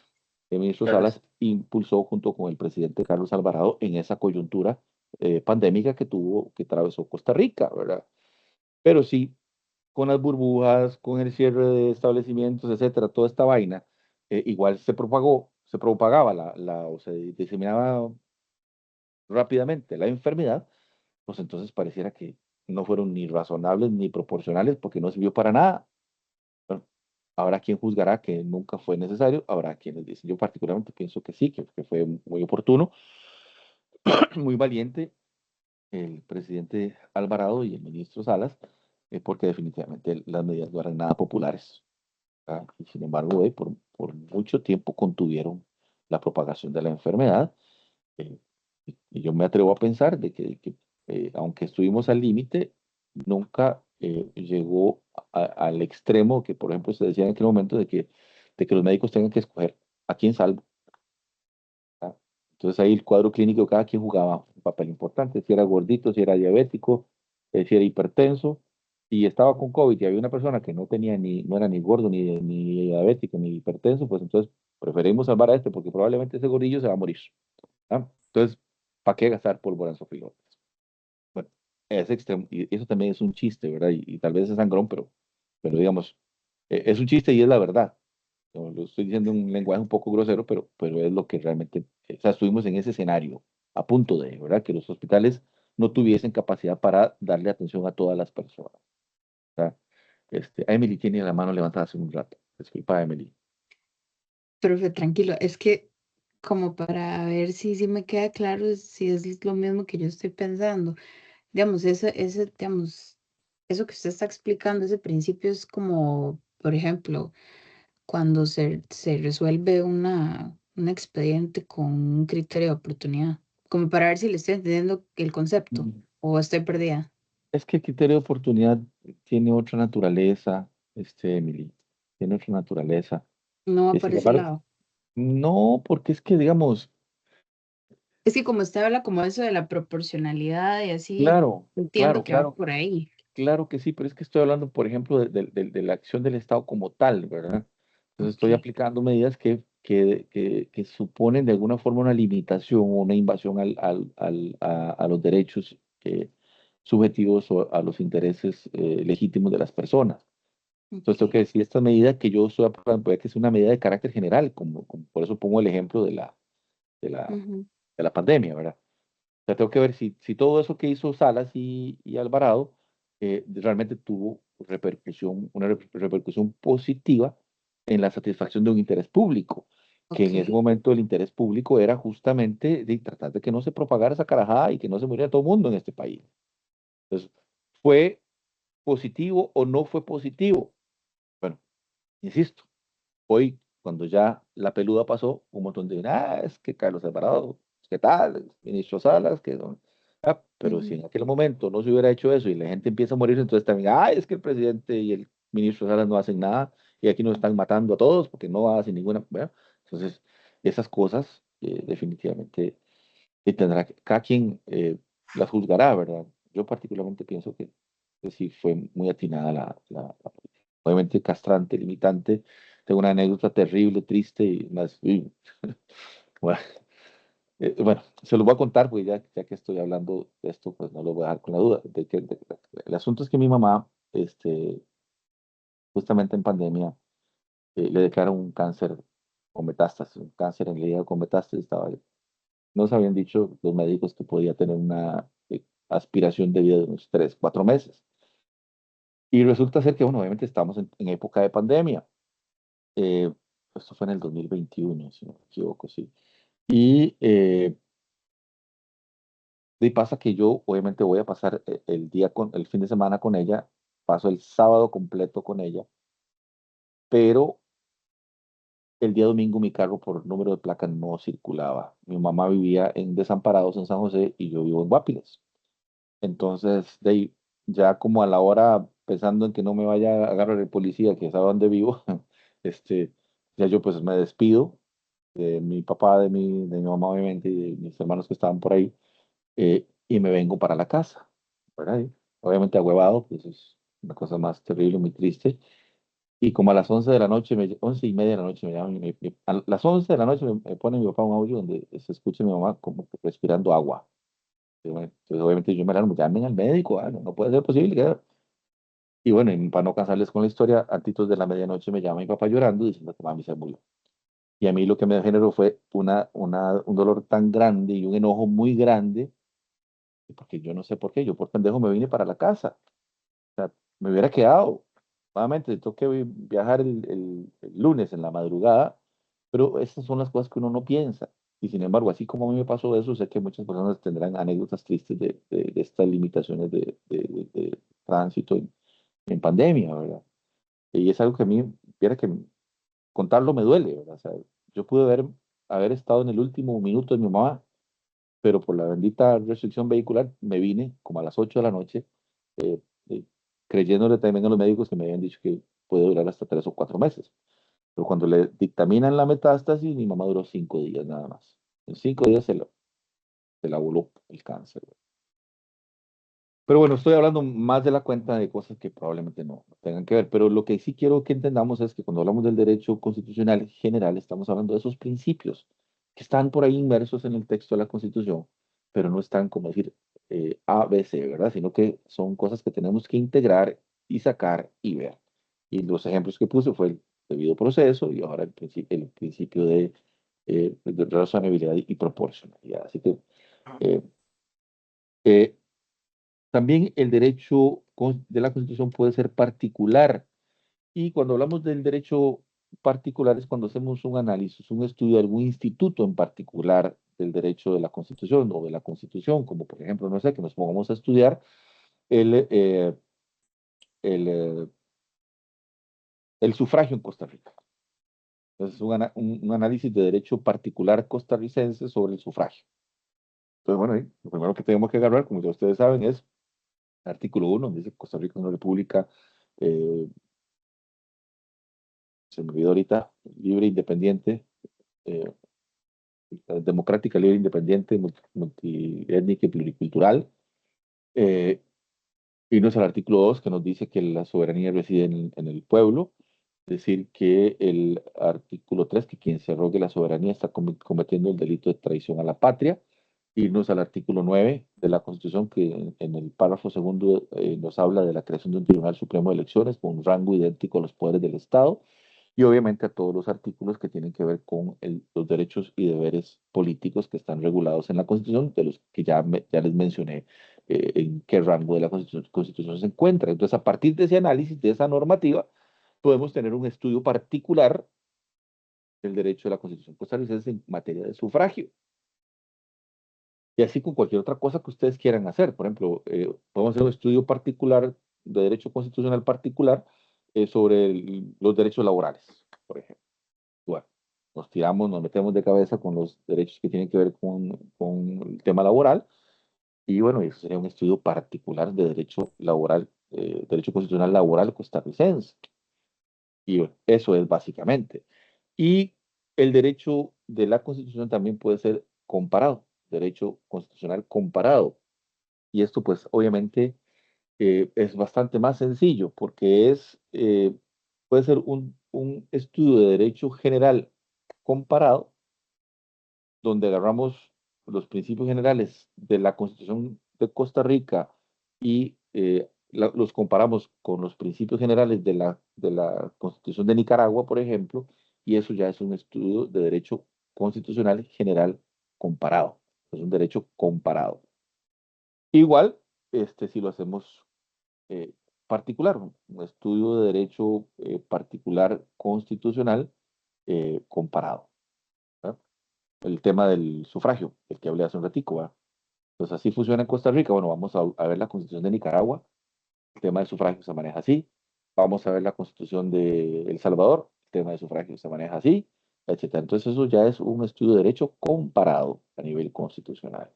El ministro Salas. Salas impulsó junto con el presidente Carlos Alvarado en esa coyuntura pandémica que atravesó Costa Rica, ¿verdad? Pero sí, con las burbujas, con el cierre de establecimientos, etcétera, toda esta vaina, igual se propagaba o se diseminaba rápidamente la enfermedad, pues entonces pareciera que no fueron ni razonables ni proporcionales porque no sirvió para nada. Bueno, habrá quien juzgará que nunca fue necesario, habrá quienes dicen, yo particularmente pienso que sí, que fue muy oportuno, muy valiente el presidente Alvarado y el ministro Salas, porque definitivamente las medidas no eran nada populares. ¿Ah? Y sin embargo, por mucho tiempo contuvieron la propagación de la enfermedad. eh, y yo me atrevo a pensar de que, aunque estuvimos al límite, nunca llegó al extremo que, por ejemplo, se decía en aquel momento de que los médicos tengan que escoger a quién salvo. ¿Ah? Entonces ahí el cuadro clínico de cada quien jugaba un papel importante, si era gordito, si era diabético, si era hipertenso, y estaba con COVID y había una persona que no era ni gordo, ni diabético, ni hipertenso, pues entonces preferimos salvar a este porque probablemente ese gordillo se va a morir. ¿Ah? Entonces, ¿para qué gastar pólvora en sofilotes? Bueno, es extremo, y eso también es un chiste, ¿verdad? Y tal vez es sangrón, pero digamos, es un chiste y es la verdad. No, lo estoy diciendo en un lenguaje un poco grosero, pero es lo que realmente, o sea, estuvimos en ese escenario, a punto de, ¿verdad? Que los hospitales no tuviesen capacidad para darle atención a todas las personas. O sea, Emily tiene la mano levantada hace un rato. Disculpa, Emily. Profe, tranquilo, es que como para ver si me queda claro si es lo mismo que yo estoy pensando. Digamos, digamos, eso que usted está explicando, ese principio es como, por ejemplo, cuando se resuelve un expediente con un criterio de oportunidad, como para ver si le estoy entendiendo el concepto o estoy perdida. Es que el criterio de oportunidad tiene otra naturaleza, Emily, tiene otra naturaleza. No va Y por sin ese embargo, lado. no, porque es que, digamos, Es que como usted habla como eso de la proporcionalidad y así, claro, entiendo claro, que va claro, por ahí. claro que sí, pero es que estoy hablando, por ejemplo, de la acción del Estado como tal, ¿verdad? Entonces estoy Ok. aplicando medidas que suponen de alguna forma una limitación o una invasión a los derechos subjetivos o a los intereses legítimos de las personas. Entonces tengo Ok. que decir esta medida que yo estoy aplicando, puede que es una medida de carácter general, como por eso pongo el ejemplo de la, Ujú. de la pandemia, ¿verdad? O sea, tengo que ver si todo eso que hizo Salas y Alvarado realmente tuvo una repercusión positiva en la satisfacción de un interés público, que Ok. en ese momento el interés público era justamente de tratar de que no se propagara esa carajada y que no se muriera todo el mundo en este país. Entonces, ¿fue positivo o no fue positivo? Bueno, insisto, hoy, cuando ya la peluda pasó, un montón de, es que Carlos Alvarado, ¿qué tal? Ministro Salas, que son... pero si Ujú. en aquel momento no se hubiera hecho eso y la gente empieza a morir, entonces también, es que el presidente y el ministro Salas no hacen nada y aquí nos están matando a todos porque no hacen ninguna... ¿verdad? Entonces, esas cosas definitivamente cada quien las juzgará, ¿verdad? Yo particularmente pienso que sí fue muy atinada la política. Obviamente castrante, limitante. Tengo una anécdota terrible, triste y más... bueno, bueno, se lo voy a contar, porque ya que estoy hablando de esto, pues no lo voy a dejar con la duda. El asunto es que mi mamá, justamente en pandemia, le declararon un cáncer con metástasis, un cáncer en el hígado con metástasis. Nos habían dicho los médicos que podía tener una aspiración de vida de unos 3, 4 meses. Y resulta ser que, bueno, obviamente estamos en época de pandemia. Eh, Esto fue en el 2021, si no me equivoco, sí. Y y pasa que yo obviamente voy a pasar el fin de semana con ella, paso el sábado completo con ella, pero el día domingo mi carro por número de placa no circulaba. Mi mamá vivía en Desamparados en San José y yo vivo en Guapiles. Entonces, de ahí, ya como a la hora, pensando en que no me vaya a agarrar el policía, que sabe dónde vivo, este, ya yo pues me despido de mi papá, de mi mamá obviamente, y de mis hermanos que estaban por ahí, y me vengo para la casa, ¿verdad? Y obviamente agüevado, pues es una cosa más terrible, muy triste. Y como a las 11 de la noche, 11:30 de la noche me llaman, a las 11 de la noche me pone mi papá un audio donde se escucha a mi mamá como que respirando agua. Y bueno, entonces, obviamente yo me alarmo, llamen al médico, no puede ser posible. Y bueno, y para no cansarles con la historia, antitos de la medianoche me llama mi papá llorando diciendo que mami se murió. Y a mí lo que me generó fue un dolor tan grande y un enojo muy grande, porque yo no sé por qué, yo por pendejo me vine para la casa. O sea, me hubiera quedado. Nuevamente, tengo que viajar el lunes en la madrugada, pero esas son las cosas que uno no piensa. Y sin embargo, así como a mí me pasó eso, sé que muchas personas tendrán anécdotas tristes de estas limitaciones de tránsito en pandemia, ¿verdad? Y es algo que a mí, viera que contarlo me duele, ¿verdad? O sea, yo pude haber estado en el último minuto de mi mamá, pero por la bendita restricción vehicular me vine como a las 8 de la noche, eh, eh, creyéndole también a los médicos que me habían dicho que puede durar hasta 3 o 4 meses. Pero cuando le dictaminan la metástasis, mi mamá duró 5 días nada más. En 5 días se la voló el cáncer. Pero bueno, estoy hablando más de la cuenta de cosas que probablemente no tengan que ver. Pero lo que sí quiero que entendamos es que cuando hablamos del derecho constitucional general, estamos hablando de esos principios que están por ahí inmersos en el texto de la Constitución, pero no están, como decir, A, B, C, ¿verdad? Sino que son cosas que tenemos que integrar y sacar y ver. Y los ejemplos que puse fue el debido proceso y ahora el principio de razonabilidad y proporcionalidad. Así que eh, eh, también el derecho de la Constitución puede ser particular. Y cuando hablamos del derecho particular es cuando hacemos un análisis, un estudio de algún instituto en particular del derecho de la Constitución o de la Constitución, como por ejemplo, no sé, que nos pongamos a estudiar el, el, eh, el sufragio en Costa Rica. Entonces, un análisis de derecho particular costarricense sobre el sufragio. Entonces, bueno, lo primero que tenemos que agarrar, como ya ustedes saben, es el artículo 1, donde dice Costa Rica es una república, se me olvidó ahorita, libre, independiente, eh, democrática, libre, independiente, multiétnica y pluricultural. Y no es el artículo 2 que nos dice que la soberanía reside en el pueblo. Es decir, que el artículo 3, que quien se arrogue la soberanía está cometiendo el delito de traición a la patria. Irnos al artículo 9 de la Constitución, que en el párrafo segundo nos habla de la creación de un Tribunal Supremo de Elecciones con un rango idéntico a los poderes del Estado. Y obviamente a todos los artículos que tienen que ver con los derechos y deberes políticos que están regulados en la Constitución, de los que ya les mencioné en qué rango de la Constitución se encuentra. Entonces, a partir de ese análisis, de esa normativa, podemos tener un estudio particular del derecho de la Constitución costarricense en materia de sufragio. Y así con cualquier otra cosa que ustedes quieran hacer. Por ejemplo, podemos hacer un estudio particular de derecho constitucional particular sobre los derechos laborales, por ejemplo. Bueno, nos metemos de cabeza con los derechos que tienen que ver con el tema laboral. Y bueno, eso sería un estudio particular de derecho laboral, derecho constitucional laboral costarricense. Y bueno, eso es básicamente. Y el derecho de la Constitución también puede ser comparado, derecho constitucional comparado. Y esto pues obviamente es bastante más sencillo porque puede ser un estudio de derecho general comparado, donde agarramos los principios generales de la Constitución de Costa Rica y los comparamos con los principios generales de la Constitución de Nicaragua, por ejemplo, y eso ya es un estudio de derecho constitucional general comparado. Es un derecho comparado. Igual, si lo hacemos particular, un estudio de derecho particular constitucional comparado. ¿Verdad? El tema del sufragio, el que hablé hace un ratico, ¿verdad? Entonces, así funciona en Costa Rica. Bueno, vamos a ver la Constitución de Nicaragua. El tema del sufragio se maneja así. Vamos a ver la Constitución de El Salvador. El tema del sufragio se maneja así, etcétera. Entonces, eso ya es un estudio de derecho comparado a nivel constitucional.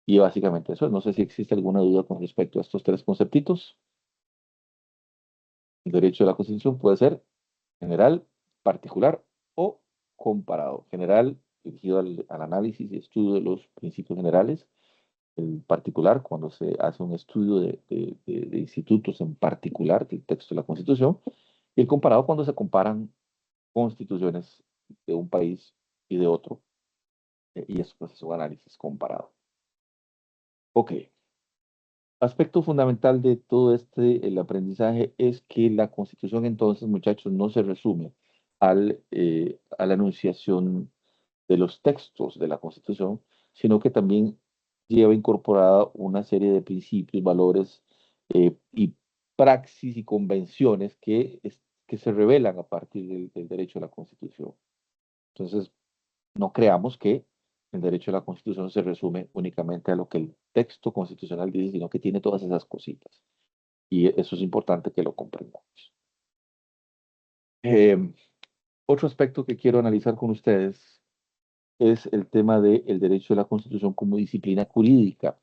Y básicamente eso es. No sé si existe alguna duda con respecto a estos tres conceptitos. El derecho de la Constitución puede ser general, particular o comparado. General, dirigido al análisis y estudio de los principios generales. El particular, cuando se hace un estudio de institutos en particular del texto de la Constitución. Y el comparado, cuando se comparan constituciones de un país y de otro. Y eso pues, es un análisis comparado. Ok. Aspecto fundamental de todo el aprendizaje es que la Constitución, entonces, muchachos, no se resume a la enunciación de los textos de la Constitución, sino que también lleva incorporada una serie de principios, valores y praxis y convenciones que se revelan a partir del derecho a la Constitución. Entonces, no creamos que el derecho a la Constitución se resume únicamente a lo que el texto constitucional dice, sino que tiene todas esas cositas. Y eso es importante que lo comprendamos. Otro aspecto que quiero analizar con ustedes es el tema del derecho a la Constitución como disciplina jurídica.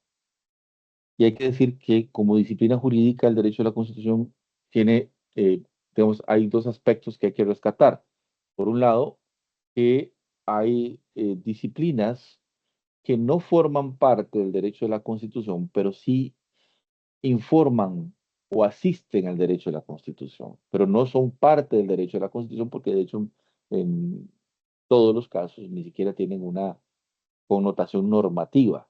Y hay que decir que como disciplina jurídica el derecho a la Constitución tiene, digamos, hay dos aspectos que hay que rescatar. Por un lado, que hay disciplinas que no forman parte del derecho de la Constitución, pero sí informan o asisten al derecho de la Constitución, pero no son parte del derecho de la Constitución porque de hecho en todos los casos ni siquiera tienen una connotación normativa.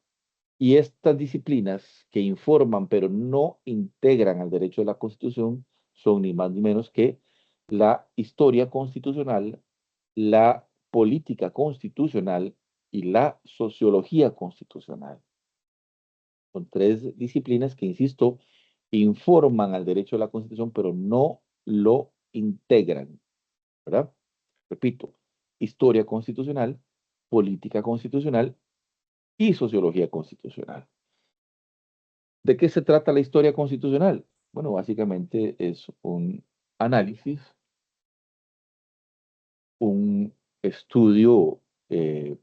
Y estas disciplinas que informan pero no integran al derecho de la Constitución son ni más ni menos que la historia constitucional, la política constitucional y la sociología constitucional. Son tres disciplinas que, insisto, informan al derecho de la Constitución, pero no lo integran, ¿verdad? Repito, historia constitucional, política constitucional y sociología constitucional. ¿De qué se trata la historia constitucional? Bueno, básicamente es un análisis, un estudio de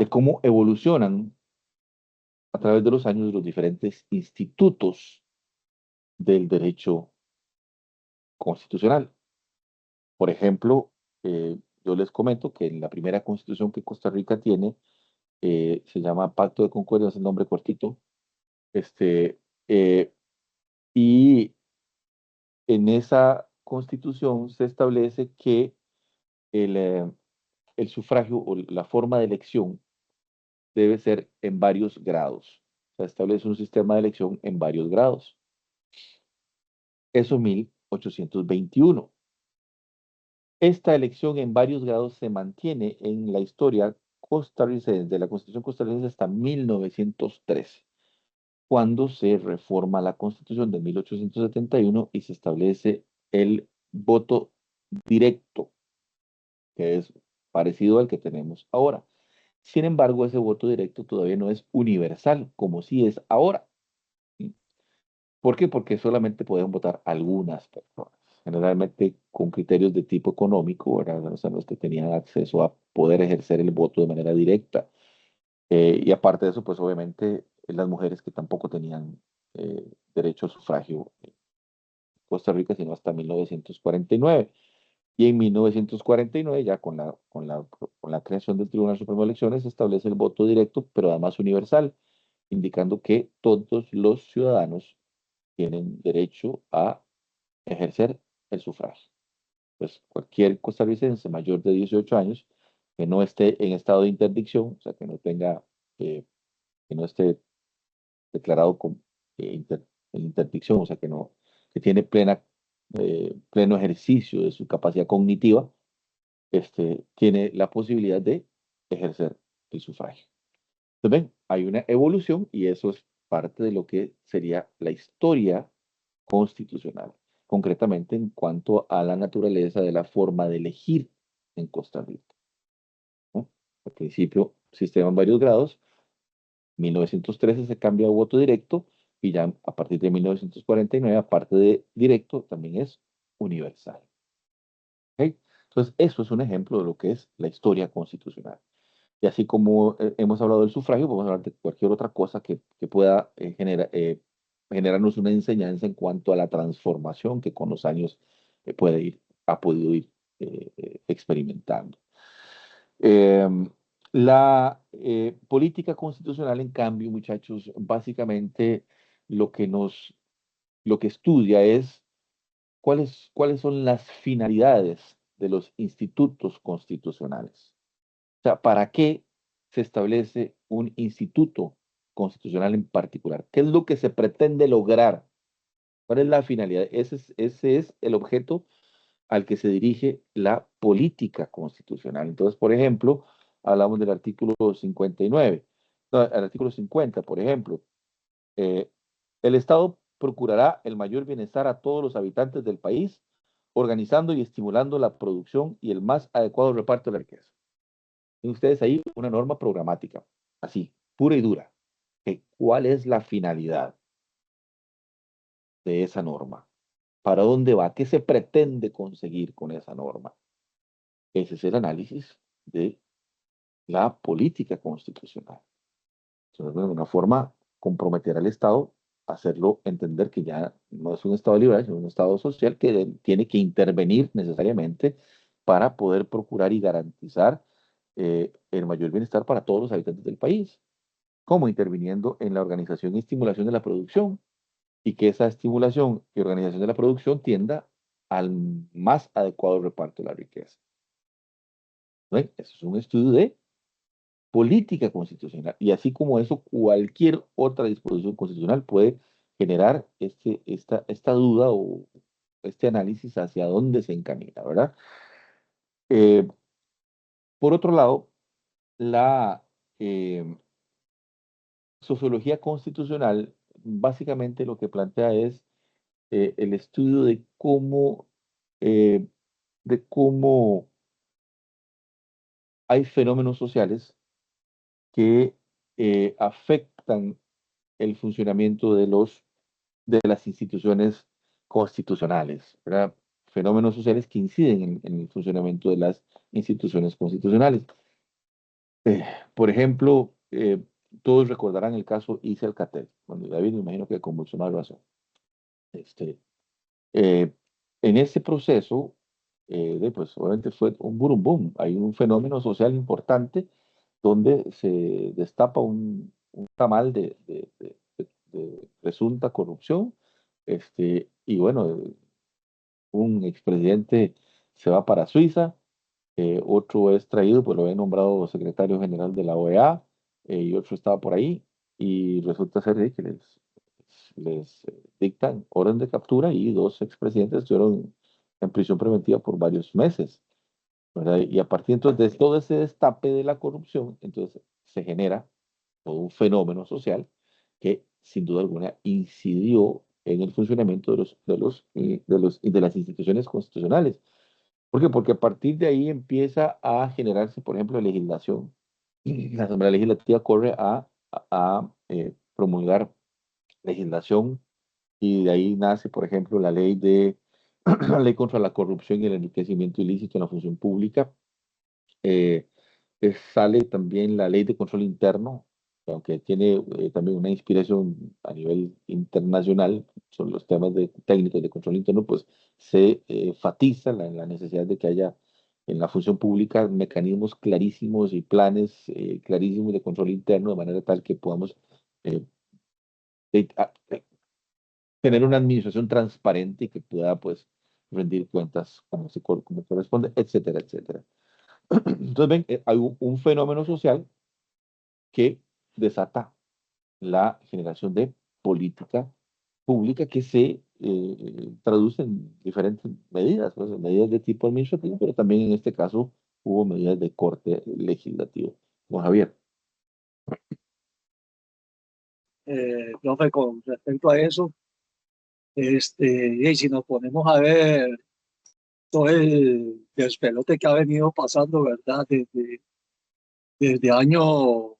cómo evolucionan a través de los años los diferentes institutos del derecho constitucional. Por ejemplo, yo les comento que en la primera constitución que Costa Rica tiene, se llama Pacto de Concordia, es el nombre cortito, eh, y en esa constitución se establece que el sufragio o la forma de elección debe ser en varios grados. Se establece un sistema de elección en varios grados. Eso 1821. Esta elección en varios grados se mantiene en la historia costarricense, de la Constitución costarricense hasta 1913, cuando se reforma la Constitución de 1871 y se establece el voto directo, que es parecido al que tenemos ahora. Sin embargo, ese voto directo todavía no es universal, como sí es ahora. ¿Sí? ¿Por qué? Porque solamente pueden votar algunas personas, generalmente con criterios de tipo económico, ¿verdad? O sea, los que tenían acceso a poder ejercer el voto de manera directa. Y aparte de eso, pues obviamente las mujeres que tampoco tenían derecho al sufragio en Costa Rica, sino hasta 1949. Y en 1949, ya con la creación del Tribunal Supremo de Elecciones, se establece el voto directo, pero además universal, indicando que todos los ciudadanos tienen derecho a ejercer el sufragio. Pues cualquier costarricense mayor de 18 años que no esté en estado de interdicción, o sea, que no tenga, que no esté declarado con en interdicción, o sea, que tiene pleno ejercicio de su capacidad cognitiva, tiene la posibilidad de ejercer el sufragio. Entonces, ven, hay una evolución y eso es parte de lo que sería la historia constitucional, concretamente en cuanto a la naturaleza de la forma de elegir en Costa Rica, ¿no? Al principio, sistema en varios grados, 1913 se cambia a voto directo y ya a partir de 1949, aparte de directo, también es universal. ¿Okay? Entonces, eso es un ejemplo de lo que es la historia constitucional. Y así como hemos hablado del sufragio, podemos hablar de cualquier otra cosa que pueda generarnos una enseñanza en cuanto a la transformación que con los años ha podido ir experimentando. La política constitucional, en cambio, muchachos, básicamente lo que estudia es cuáles son las finalidades de los institutos constitucionales. O sea, ¿para qué se establece un instituto constitucional en particular? ¿Qué es lo que se pretende lograr? ¿Cuál es la finalidad? Ese es el objeto al que se dirige la política constitucional. Entonces, por ejemplo, hablamos del artículo 59. No, el artículo 50, por ejemplo. eh, el Estado procurará el mayor bienestar a todos los habitantes del país, organizando y estimulando la producción y el más adecuado reparto de la riqueza. Tienen ustedes ahí una norma programática, así, pura y dura. ¿Cuál es la finalidad de esa norma? ¿Para dónde va? ¿Qué se pretende conseguir con esa norma? Ese es el análisis de la política constitucional. Entonces, de alguna forma, comprometer al Estado, hacerlo entender que ya no es un Estado liberal, sino un Estado social que tiene que intervenir necesariamente para poder procurar y garantizar el mayor bienestar para todos los habitantes del país, como interviniendo en la organización y estimulación de la producción, y que esa estimulación y organización de la producción tienda al más adecuado reparto de la riqueza. ¿No? Eso es un estudio de política constitucional. Y así como eso, cualquier otra disposición constitucional puede generar esta duda o este análisis hacia dónde se encamina, ¿verdad? Eh, por otro lado, la sociología constitucional básicamente lo que plantea es el estudio de cómo de cómo hay fenómenos sociales que afectan el funcionamiento de las instituciones constitucionales, ¿verdad? Fenómenos sociales que inciden en el funcionamiento de las instituciones constitucionales. Por ejemplo, todos recordarán el caso Isel Catel, cuando David me imagino que con mucho más razón. Eh, en ese proceso, pues obviamente fue un boom boom. Hay un fenómeno social importante donde se destapa un tamal de presunta corrupción. Y bueno, un expresidente se va para Suiza, otro es traído, pues lo había nombrado secretario general de la OEA, y otro estaba por ahí, y resulta ser que les dictan orden de captura y dos expresidentes estuvieron en prisión preventiva por varios meses, ¿verdad? Y a partir entonces de todo ese destape de la corrupción, entonces se genera todo un fenómeno social que sin duda alguna incidió en el funcionamiento de las instituciones constitucionales. ¿Por qué? Porque a partir de ahí empieza a generarse, por ejemplo, legislación. La Asamblea Legislativa corre a promulgar legislación y de ahí nace, por ejemplo, la ley contra la corrupción y el enriquecimiento ilícito en la función pública. Eh, Sale también la ley de control interno, que aunque tiene también una inspiración a nivel internacional, son los temas técnicos de control interno, pues se enfatiza la necesidad de que haya en la función pública mecanismos clarísimos y planes clarísimos de control interno, de manera tal que podamos eh, eh, a- eh, tener una administración transparente y que pueda pues rendir cuentas como corresponde, etcétera, etcétera. Entonces, ven, hay un fenómeno social que desata la generación de política pública que se traduce en diferentes medidas, pues, medidas de tipo administrativo, pero también en este caso hubo medidas de corte legislativo. Juan Javier. Profe, con respecto a eso, y si nos ponemos a ver todo el despelote que ha venido pasando, ¿verdad? Desde años,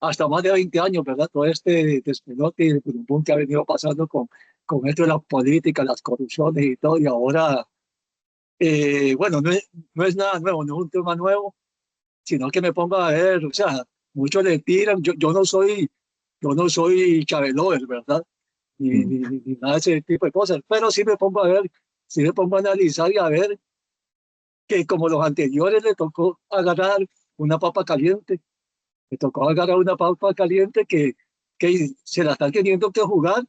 hasta más de 20 años, ¿verdad? Todo este despelote y el burumbum que ha venido pasando con esto de las políticas, las corrupciones y todo, y ahora, bueno, no es nada nuevo, no es un tema nuevo, sino que me pongo a ver, o sea, muchos le tiran, yo no soy Chabelover, ¿verdad? Ni nada de ese tipo de cosas, pero sí me pongo a ver, sí me pongo a analizar y a ver que como los anteriores le tocó agarrar una papa caliente, le tocó agarrar una papa caliente que se la están teniendo que jugar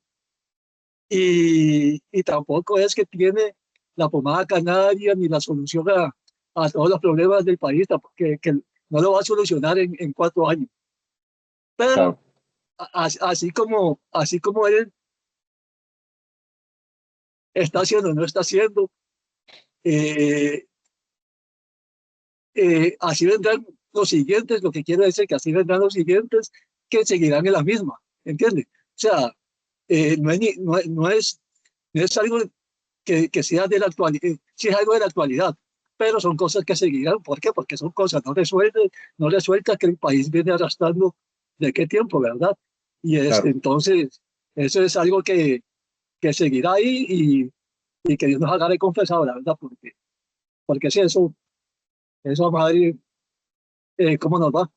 y tampoco es que tiene la pomada canaria ni la solución a todos los problemas del país, que no lo va a solucionar en 4 años. Pero Claro. así como él está haciendo, no está haciendo, eh, así vendrán los siguientes, lo que quiero decir que así vendrán los siguientes que seguirán en la misma, ¿entiendes? O sea, no es algo que sea de la actualidad, sí es algo de la actualidad, pero son cosas que seguirán. ¿Por qué? Porque son cosas no resueltas que el país viene arrastrando de qué tiempo, ¿verdad? Y Claro. entonces, eso es algo que seguirá ahí y que Dios nos haga de confesado, la verdad, porque si eso va a ir, ¿cómo nos va?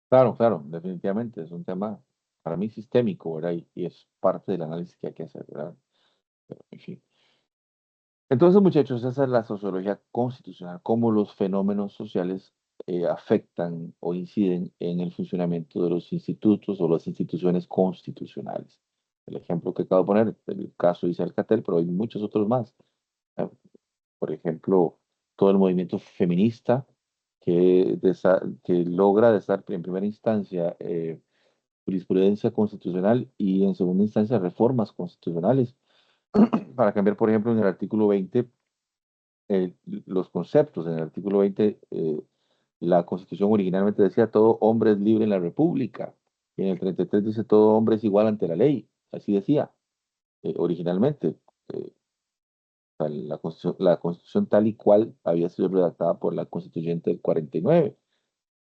Claro, claro, definitivamente es un tema para mí sistémico, ¿verdad? Y es parte del análisis que hay que hacer, ¿verdad? Pero, en fin. Entonces, muchachos, esa es la sociología constitucional, cómo los fenómenos sociales afectan o inciden en el funcionamiento de los institutos o las instituciones constitucionales. El ejemplo que acabo de poner, el caso dice Alcatel, pero hay muchos otros más. ¿Eh? Por ejemplo, todo el movimiento feminista que logra desar en primera instancia jurisprudencia constitucional y en segunda instancia reformas constitucionales para cambiar, por ejemplo, en el artículo 20 los conceptos. En el artículo 20, la Constitución originalmente decía todo hombre es libre en la República. Y en el 33 dice todo hombre es igual ante la ley. Así decía originalmente. Eh, sea, la Constitución tal y cual había sido redactada por la Constituyente del 49.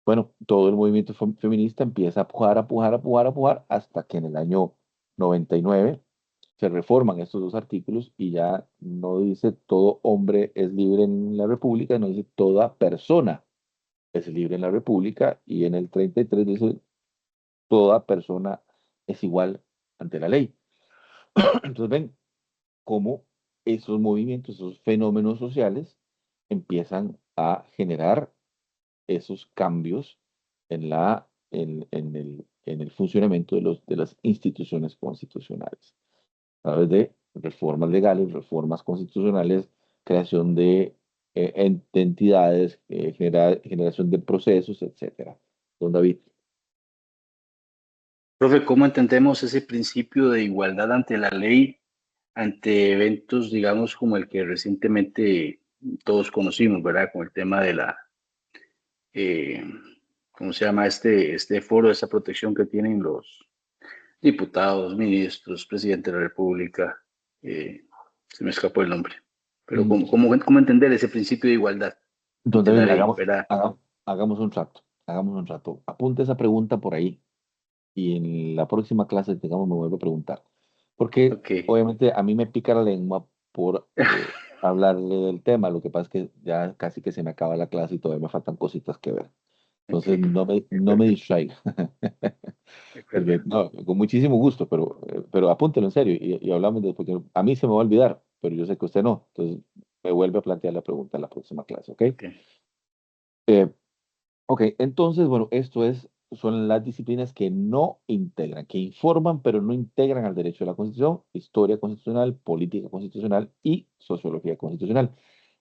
Bueno, todo el movimiento feminista empieza a pujar, a pujar, a pujar, a pujar, hasta que en el año 99 se reforman estos dos artículos y ya no dice todo hombre es libre en la República, no dice toda persona es libre en la República, y en el 33 dice toda persona es igual ante la ley. Entonces ven cómo esos movimientos, esos fenómenos sociales empiezan a generar esos cambios en el funcionamiento de las instituciones constitucionales, a través de reformas legales, reformas constitucionales, creación de entidades, generación de procesos, etcétera. Don David. Profe, ¿cómo entendemos ese principio de igualdad ante la ley ante eventos, digamos, como el que recientemente todos conocimos, ¿verdad? Con el tema de la, eh, ¿cómo se llama? Este foro, esa protección que tienen los diputados, ministros, presidente de la República. Se me escapó el nombre. Pero ¿cómo entender ese principio de igualdad Don ante David, la ley, ¿verdad? hagamos un rato. Apunte esa pregunta por ahí y en la próxima clase, digamos, me vuelvo a preguntar. Porque Ok. obviamente a mí me pica la lengua por hablarle del tema. Lo que pasa es que ya casi que se me acaba la clase y todavía me faltan cositas que ver. Entonces Ok. no me distraiga. De acuerdo. No, con muchísimo gusto, pero apúntelo en serio y hablamos de, porque a mí se me va a olvidar, pero yo sé que usted no. Entonces me vuelve a plantear la pregunta en la próxima clase, ¿ok? Ok. Ok, entonces, bueno, son las disciplinas que no integran, que informan, pero no integran al derecho de la Constitución: historia constitucional, política constitucional y sociología constitucional.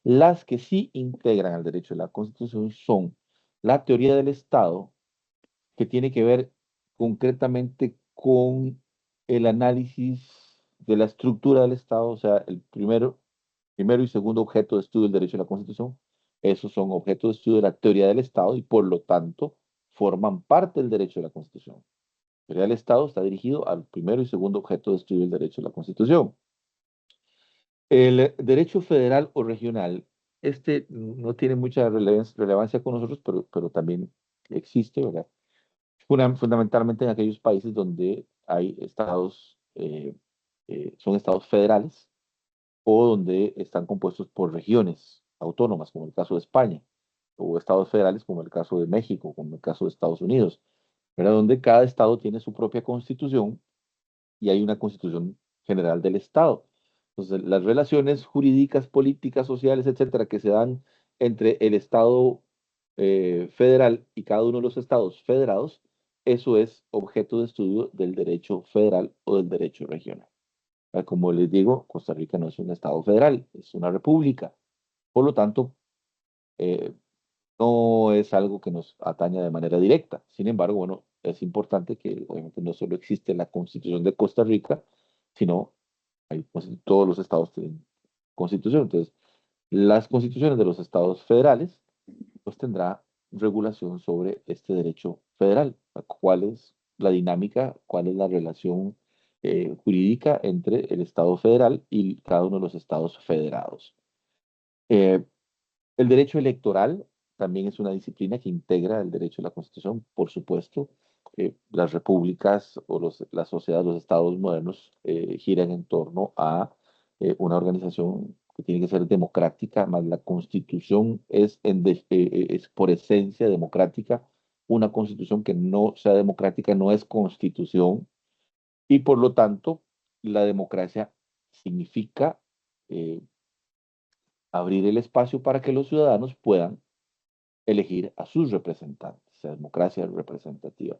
Las que sí integran al derecho de la Constitución son la teoría del Estado, que tiene que ver concretamente con el análisis de la estructura del Estado, o sea, el primero y segundo objeto de estudio del derecho de la Constitución. Esos son objetos de estudio de la teoría del Estado y por lo tanto forman parte del derecho de la Constitución. La teoría del Estado está dirigido al primero y segundo objeto de estudio del derecho de la Constitución. El derecho federal o regional, este no tiene mucha relevancia con nosotros, pero también existe, ¿verdad? Fundamentalmente en aquellos países donde hay estados, son estados federales, o donde están compuestos por regiones autónomas, como el caso de España, o estados federales, como el caso de México, como el caso de Estados Unidos, pero donde cada estado tiene su propia constitución y hay una constitución general del estado. Entonces, las relaciones jurídicas, políticas, sociales, etcétera, que se dan entre el estado federal y cada uno de los estados federados, eso es objeto de estudio del derecho federal o del derecho regional. Como les digo, Costa Rica no es un estado federal, es una república. Por lo tanto, eh, no es algo que nos atañe de manera directa. Sin embargo, bueno, es importante que obviamente no solo existe la Constitución de Costa Rica, sino todos los estados tienen constitución. Entonces, las constituciones de los estados federales pues tendrá regulación sobre este derecho federal. ¿Cuál es la dinámica, cuál es la relación jurídica entre el Estado federal y cada uno de los estados federados? Eh, el derecho electoral también es una disciplina que integra el derecho de la Constitución, por supuesto. Las repúblicas o las sociedades, los estados modernos giran en torno a una organización que tiene que ser democrática, más la Constitución es por esencia democrática. Una Constitución que no sea democrática no es Constitución, y por lo tanto la democracia significa eh, abrir el espacio para que los ciudadanos puedan elegir a sus representantes, la democracia representativa.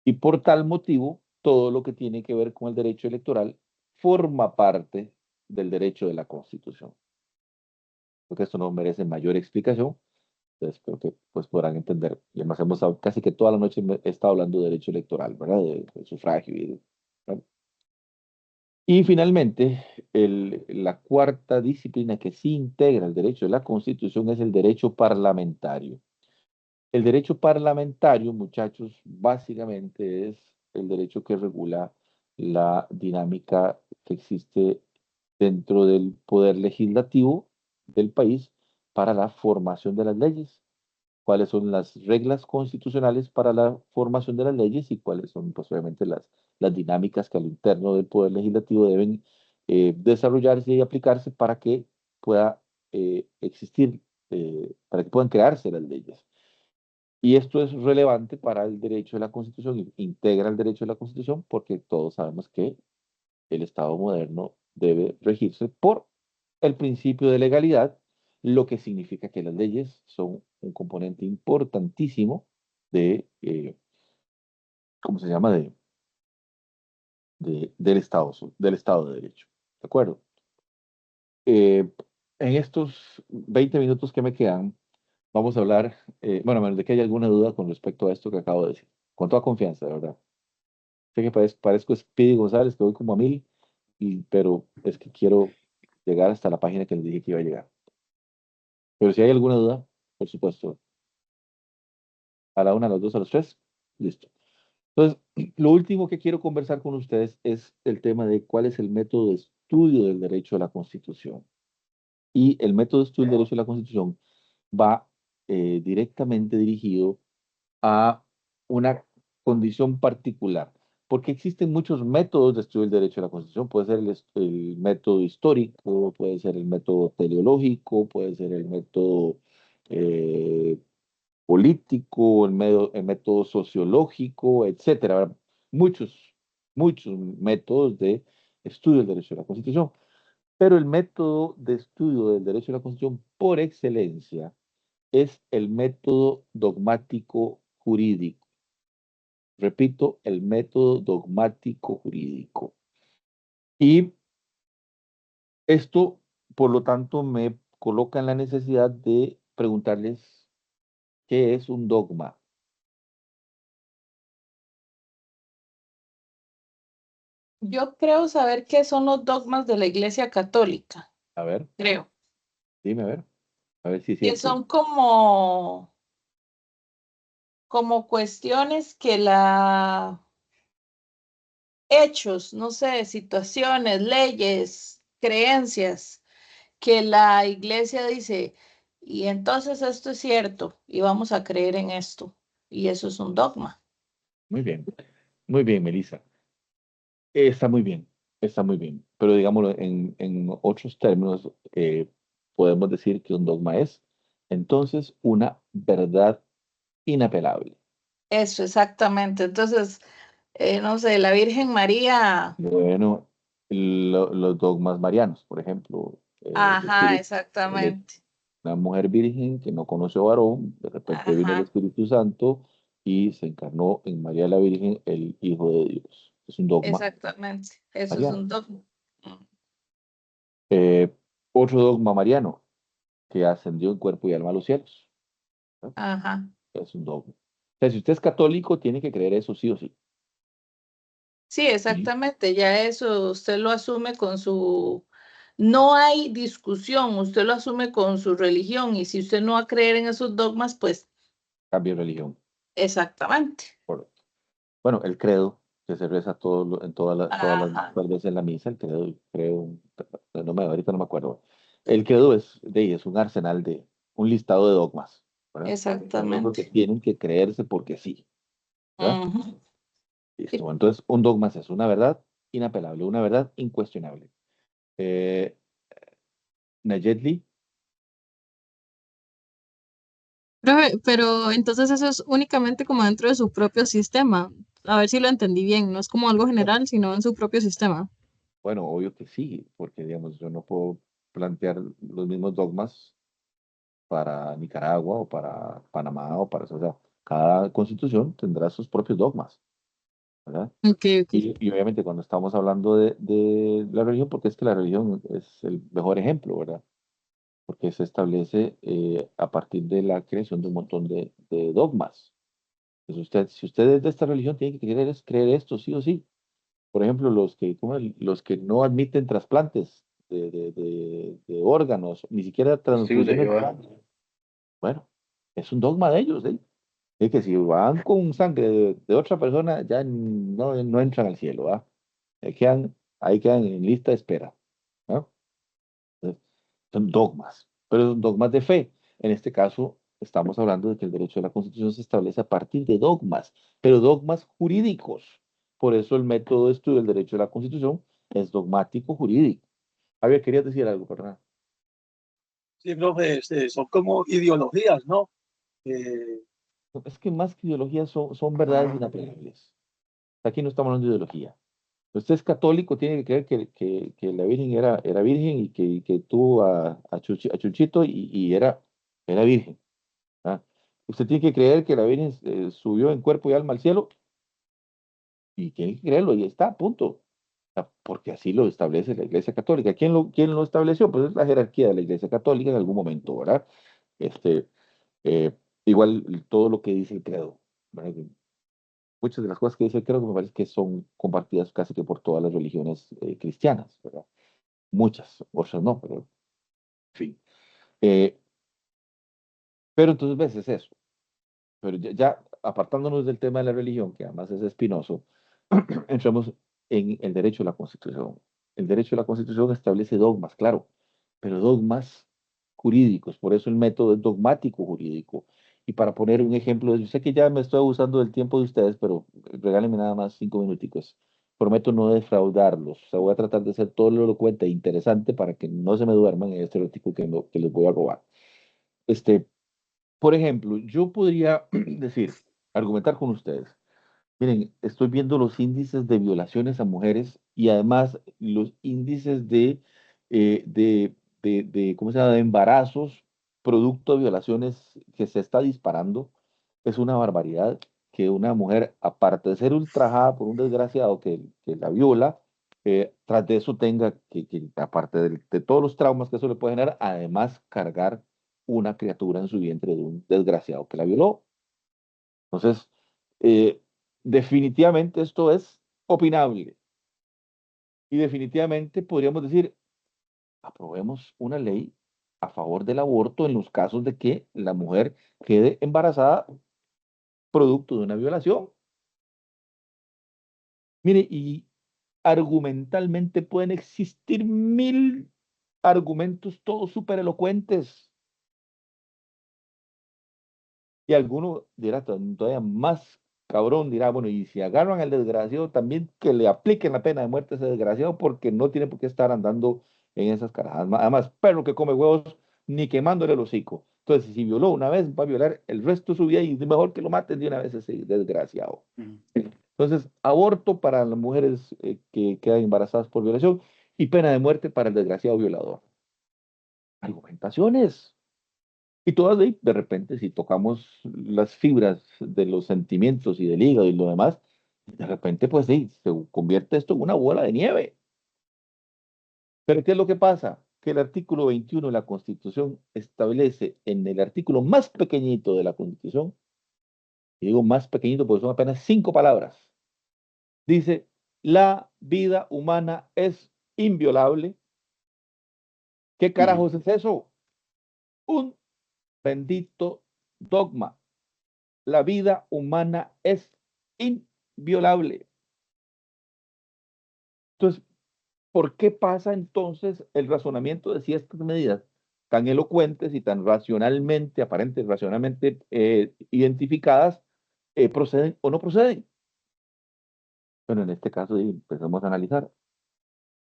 Y por tal motivo, todo lo que tiene que ver con el derecho electoral forma parte del derecho de la Constitución. Creo que esto no merece mayor explicación, entonces creo que pues podrán entender. Y además casi que toda la noche he estado hablando de derecho electoral, ¿verdad? De sufragio. ¿Verdad? Y finalmente, la cuarta disciplina que sí integra el derecho de la Constitución es el derecho parlamentario. El derecho parlamentario, muchachos, básicamente es el derecho que regula la dinámica que existe dentro del poder legislativo del país para la formación de las leyes. Cuáles son las reglas constitucionales para la formación de las leyes y cuáles son, pues, obviamente, las dinámicas que al interno del poder legislativo deben desarrollarse y aplicarse para que pueda existir, para que puedan crearse las leyes. Y esto es relevante para el derecho de la Constitución, integra el derecho de la Constitución, porque todos sabemos que el Estado moderno debe regirse por el principio de legalidad, lo que significa que las leyes son un componente importantísimo de, ¿cómo se llama? Del Estado de Derecho. ¿De acuerdo? En estos 20 minutos que me quedan, vamos a hablar, bueno, a menos de que haya alguna duda con respecto a esto que acabo de decir, con toda confianza, de verdad. Sé que parezco Speedy González, que voy como a 1000, pero es que quiero llegar hasta la página que les dije que iba a llegar. Pero si hay alguna duda, por supuesto, a la 1, a las 2, a las 3, listo. Entonces, lo último que quiero conversar con ustedes es el tema de cuál es el método de estudio del derecho a la Constitución. Y el método de estudio del derecho a la Constitución va directamente dirigido a una condición particular, porque existen muchos métodos de estudio del derecho a la Constitución. Puede ser el método histórico, puede ser el método teleológico, puede ser el método eh, político, el método sociológico, etcétera. ¿Verdad? Muchos métodos de estudio del derecho a la Constitución. Pero el método de estudio del derecho a la Constitución por excelencia es el método dogmático jurídico. Repito, el método dogmático jurídico. Y esto, por lo tanto, me coloca en la necesidad de preguntarles qué es un dogma. Yo creo saber qué son los dogmas de la Iglesia Católica, A ver, creo, dime a ver si es que cierto. son como cuestiones que hechos, no sé, situaciones, leyes, creencias, que la Iglesia dice, y entonces esto es cierto, y vamos a creer en esto, y eso es un dogma. Muy bien, Melissa. Está muy bien, está muy bien. Pero digámoslo en otros términos, podemos decir que un dogma es entonces una verdad inapelable. Eso, exactamente. Entonces, no sé, la Virgen María, Bueno, los dogmas marianos, por ejemplo, ajá, el- exactamente, una mujer virgen que no conoció varón, de repente vino el ajá, Espíritu Santo y se encarnó en María la Virgen, el Hijo de Dios. Es un dogma exactamente. Eso es mariano. un dogma. Eh, Otro dogma mariano, que ascendió en cuerpo y alma a los cielos, ¿no? Ajá. Es un dogma. O sea, si usted es católico, tiene que creer eso sí o sí. Sí, Y exactamente. Ya eso usted lo asume con su... No hay discusión, usted lo asume con su religión y si usted no va a creer en esos dogmas, pues cambia de religión. exactamente. Correcto. Bueno, el credo, que se reza en Ajá, todas las veces en la misa, el credo, ahorita no me acuerdo. El credo es un arsenal un listado de dogmas, ¿verdad? Son cosas que exactamente. tienen que creerse porque sí, ¿verdad? Ujú. Listo. Sí. Bueno, entonces, un dogma es una verdad inapelable, una verdad incuestionable. Eh, Nayeli, Profe, pero entonces eso es únicamente como dentro de su propio sistema. A ver si lo entendí bien, no es como algo general, sino en su propio sistema. bueno, obvio que sí, porque digamos, yo no puedo plantear los mismos dogmas para Nicaragua o para Panamá o para, o sea, cada constitución tendrá sus propios dogmas, ¿verdad? Ok, ok. Y obviamente cuando estamos hablando de la religión, porque es que la religión es el mejor ejemplo, ¿verdad? Porque se establece a partir de la creación de un montón de dogmas. Entonces si usted es de esta religión, tiene que creer esto, sí o sí. Por ejemplo, los que no admiten trasplantes de órganos, ni siquiera Testigos de transfusiones de Jehová. sangre. Bueno, es un dogma de ellos, ¿eh? Es que si van con sangre de otra persona, ya no entran al cielo, ¿ah? Ahí quedan en lista de espera, ¿no? son dogmas, pero son dogmas de fe. En este caso, estamos hablando de que el derecho de la Constitución se establece a partir de dogmas, pero dogmas jurídicos. Por eso el método de estudio del derecho de la Constitución es dogmático jurídico. Javier, querías decir algo, perdón. Sí, profe, son como ideologías, ¿no? Eh, Es que más que ideología son verdades inapelables. Aquí no estamos hablando de ideología. Usted es católico, tiene que creer que la Virgen era virgen y que tuvo a Chuchito y era virgen. ¿Ah? Usted tiene que creer que la Virgen subió en cuerpo y alma al cielo y tiene que creerlo y está, punto. O sea, porque así lo establece la Iglesia Católica. ¿Quién lo estableció? Pues es la jerarquía de la Iglesia Católica en algún momento, ¿verdad? Este, eh, igual todo lo que dice el credo, ¿verdad? Muchas de las cosas que dice el credo me parece que son compartidas casi que por todas las religiones cristianas, ¿verdad? Muchas, otras no, pero en fin. Eh, pero entonces ves, es eso. Pero ya apartándonos del tema de la religión, que además es espinoso, entramos en el derecho a la Constitución. El derecho a la Constitución establece dogmas, claro, pero dogmas jurídicos, por eso el método es dogmático jurídico. Y para poner un ejemplo, yo sé que ya me estoy abusando del tiempo de ustedes, pero regálenme nada más 5 minuticos. Prometo no defraudarlos. O sea, voy a tratar de ser todo lo elocuente e interesante para que no se me duerman en este ratico que les voy a robar. Este, por ejemplo, yo podría decir, argumentar con ustedes. Miren, estoy viendo los índices de violaciones a mujeres y además los índices ¿cómo se llama?, de embarazos producto de violaciones que se está disparando. Es una barbaridad que una mujer, aparte de ser ultrajada por un desgraciado que la viola, tras de eso tenga aparte de todos los traumas que eso le puede generar, además cargar una criatura en su vientre de un desgraciado que la violó. Entonces, eh, definitivamente esto es opinable y definitivamente podríamos decir, aprobemos una ley a favor del aborto en los casos de que la mujer quede embarazada producto de una violación. Mire, y argumentalmente pueden existir 1000 argumentos, todos súper elocuentes. Y alguno dirá todavía más cabrón, dirá, bueno, y si agarran al desgraciado, también que le apliquen la pena de muerte a ese desgraciado, porque no tiene por qué estar andando en esas carajadas. Además, perro que come huevos, ni quemándole el hocico. Entonces, si violó una vez, va a violar el resto de su vida y es mejor que lo maten de una vez ese desgraciado. Entonces, aborto para las mujeres que quedan embarazadas por violación y pena de muerte para el desgraciado violador. Argumentaciones. Y todas de repente, si tocamos las fibras de los sentimientos y del hígado y lo demás, de repente, pues sí, se convierte esto en una bola de nieve. Pero ¿qué es lo que pasa? Que el artículo 21 de la Constitución establece en el artículo más pequeñito de la Constitución, y digo más pequeñito porque son apenas 5 palabras, dice, la vida humana es inviolable. ¿Qué carajos es eso? Un bendito dogma. La vida humana es inviolable. Entonces, ¿por qué pasa entonces el razonamiento de si estas medidas tan elocuentes y tan racionalmente, aparentes, racionalmente identificadas, proceden o no proceden? Bueno, en este caso, empezamos a analizar.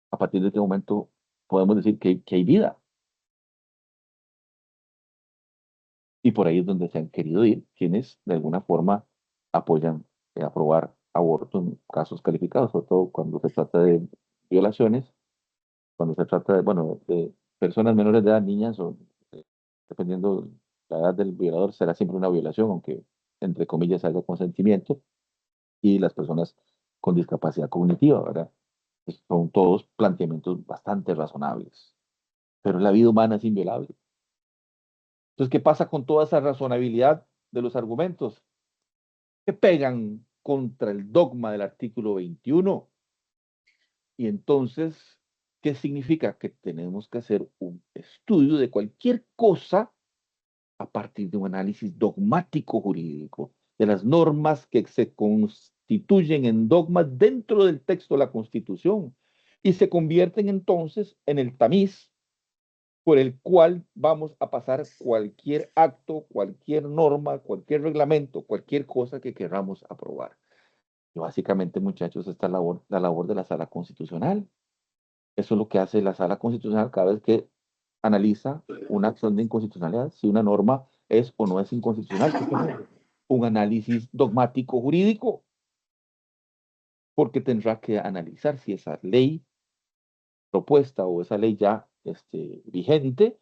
A partir de este momento, podemos decir que hay vida. Y por ahí es donde se han querido ir quienes de alguna forma apoyan aprobar aborto en casos calificados, sobre todo cuando se trata de violaciones, cuando se trata de, bueno, de personas menores de edad, niñas, o dependiendo la edad del violador, será siempre una violación, aunque entre comillas haya consentimiento, y las personas con discapacidad cognitiva, ¿verdad? Son todos planteamientos bastante razonables, pero la vida humana es inviolable. Entonces, ¿qué pasa con toda esa razonabilidad de los argumentos? Que pegan contra el dogma del artículo 21. Y entonces, ¿qué significa? Que tenemos que hacer un estudio de cualquier cosa a partir de un análisis dogmático jurídico, de las normas que se constituyen en dogmas dentro del texto de la Constitución y se convierten entonces en el tamiz por el cual vamos a pasar cualquier acto, cualquier norma, cualquier reglamento, cualquier cosa que queramos aprobar. Y básicamente, muchachos, esta es la labor de la Sala Constitucional. Eso es lo que hace la Sala Constitucional cada vez que analiza una acción de inconstitucionalidad, si una norma es o no es inconstitucional. Un análisis dogmático jurídico, porque tendrá que analizar si esa ley propuesta o esa ley ya vigente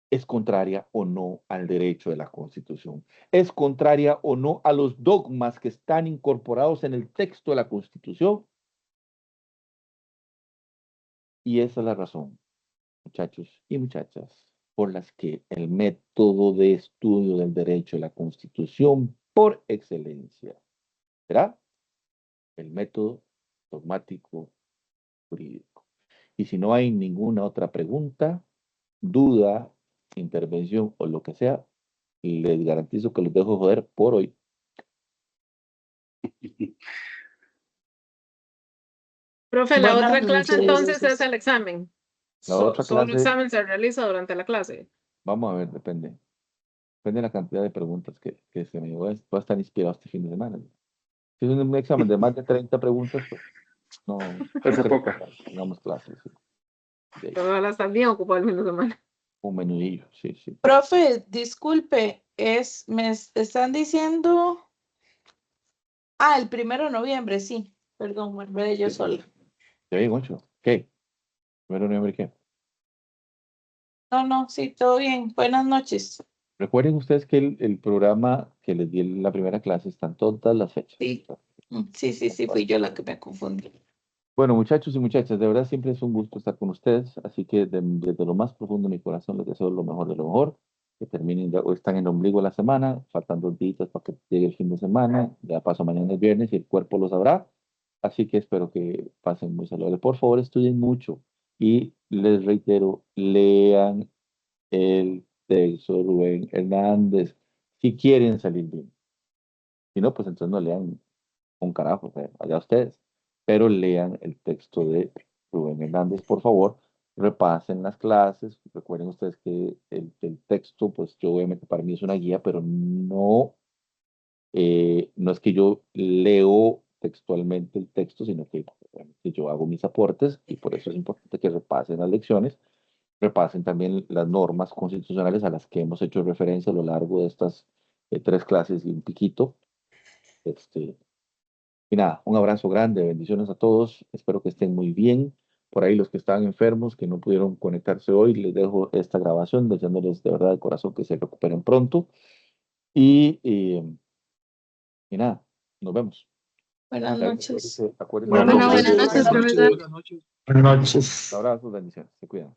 es contraria o no al derecho de la Constitución, es contraria o no a los dogmas que están incorporados en el texto de la Constitución. Y esa es la razón, muchachos y muchachas, por las que el método de estudio del derecho de la Constitución por excelencia será el método dogmático jurídico. Y si no hay ninguna otra pregunta, duda, intervención o lo que sea, les garantizo que los dejo joder por hoy. Profe, la Buenas otra clase entonces noches. es el examen. La otra Solo el clase, examen se realiza durante la clase. vamos a ver, depende. Depende de la cantidad de preguntas que se me voy a estar inspirado este fin de semana. Si es un examen de más de 30 preguntas, pues no creo que tengamos clases. Sí. Pero ahora están bien ocupados el fin de semana. Un menudillo, sí, sí. Profe, disculpe, me están diciendo. El 1 de noviembre, sí. Perdón, me olvidé yo sola. ¿Ya bien, 8? ¿Qué? ¿1 de noviembre qué? No, sí, todo bien. Buenas noches. Recuerden ustedes que el programa que les di en la primera clase están todas las fechas. Sí, fui yo la que me confundí. Bueno, muchachos y muchachas, de verdad siempre es un gusto estar con ustedes, así que desde lo más profundo de mi corazón les deseo lo mejor de lo mejor, que terminen, ya, hoy están en el ombligo de la semana, faltan 2 días para que llegue el fin de semana, ya paso mañana es viernes y el cuerpo lo sabrá, así que espero que pasen muy saludables. Por favor, estudien mucho y les reitero, lean el texto de Rubén Hernández si quieren salir bien. Si no, pues entonces no lean un carajo, allá ustedes. Pero lean el texto de Rubén Hernández, por favor. Repasen las clases. Recuerden ustedes que el texto, pues yo obviamente para mí es una guía, pero no es que yo leo textualmente el texto, sino que obviamente yo hago mis aportes y por eso es importante que repasen las lecciones, repasen también las normas constitucionales a las que hemos hecho referencia a lo largo de estas 3 clases y un piquito. Y nada, un abrazo grande, bendiciones a todos, espero que estén muy bien. Por ahí los que estaban enfermos, que no pudieron conectarse hoy, les dejo esta grabación, deseándoles de verdad de corazón que se recuperen pronto. Y nada, nos vemos. Buenas noches. Acuérdense, Buenas noches, profesor. Buenas noches. Buenas noches. abrazos, bendiciones, se cuidan.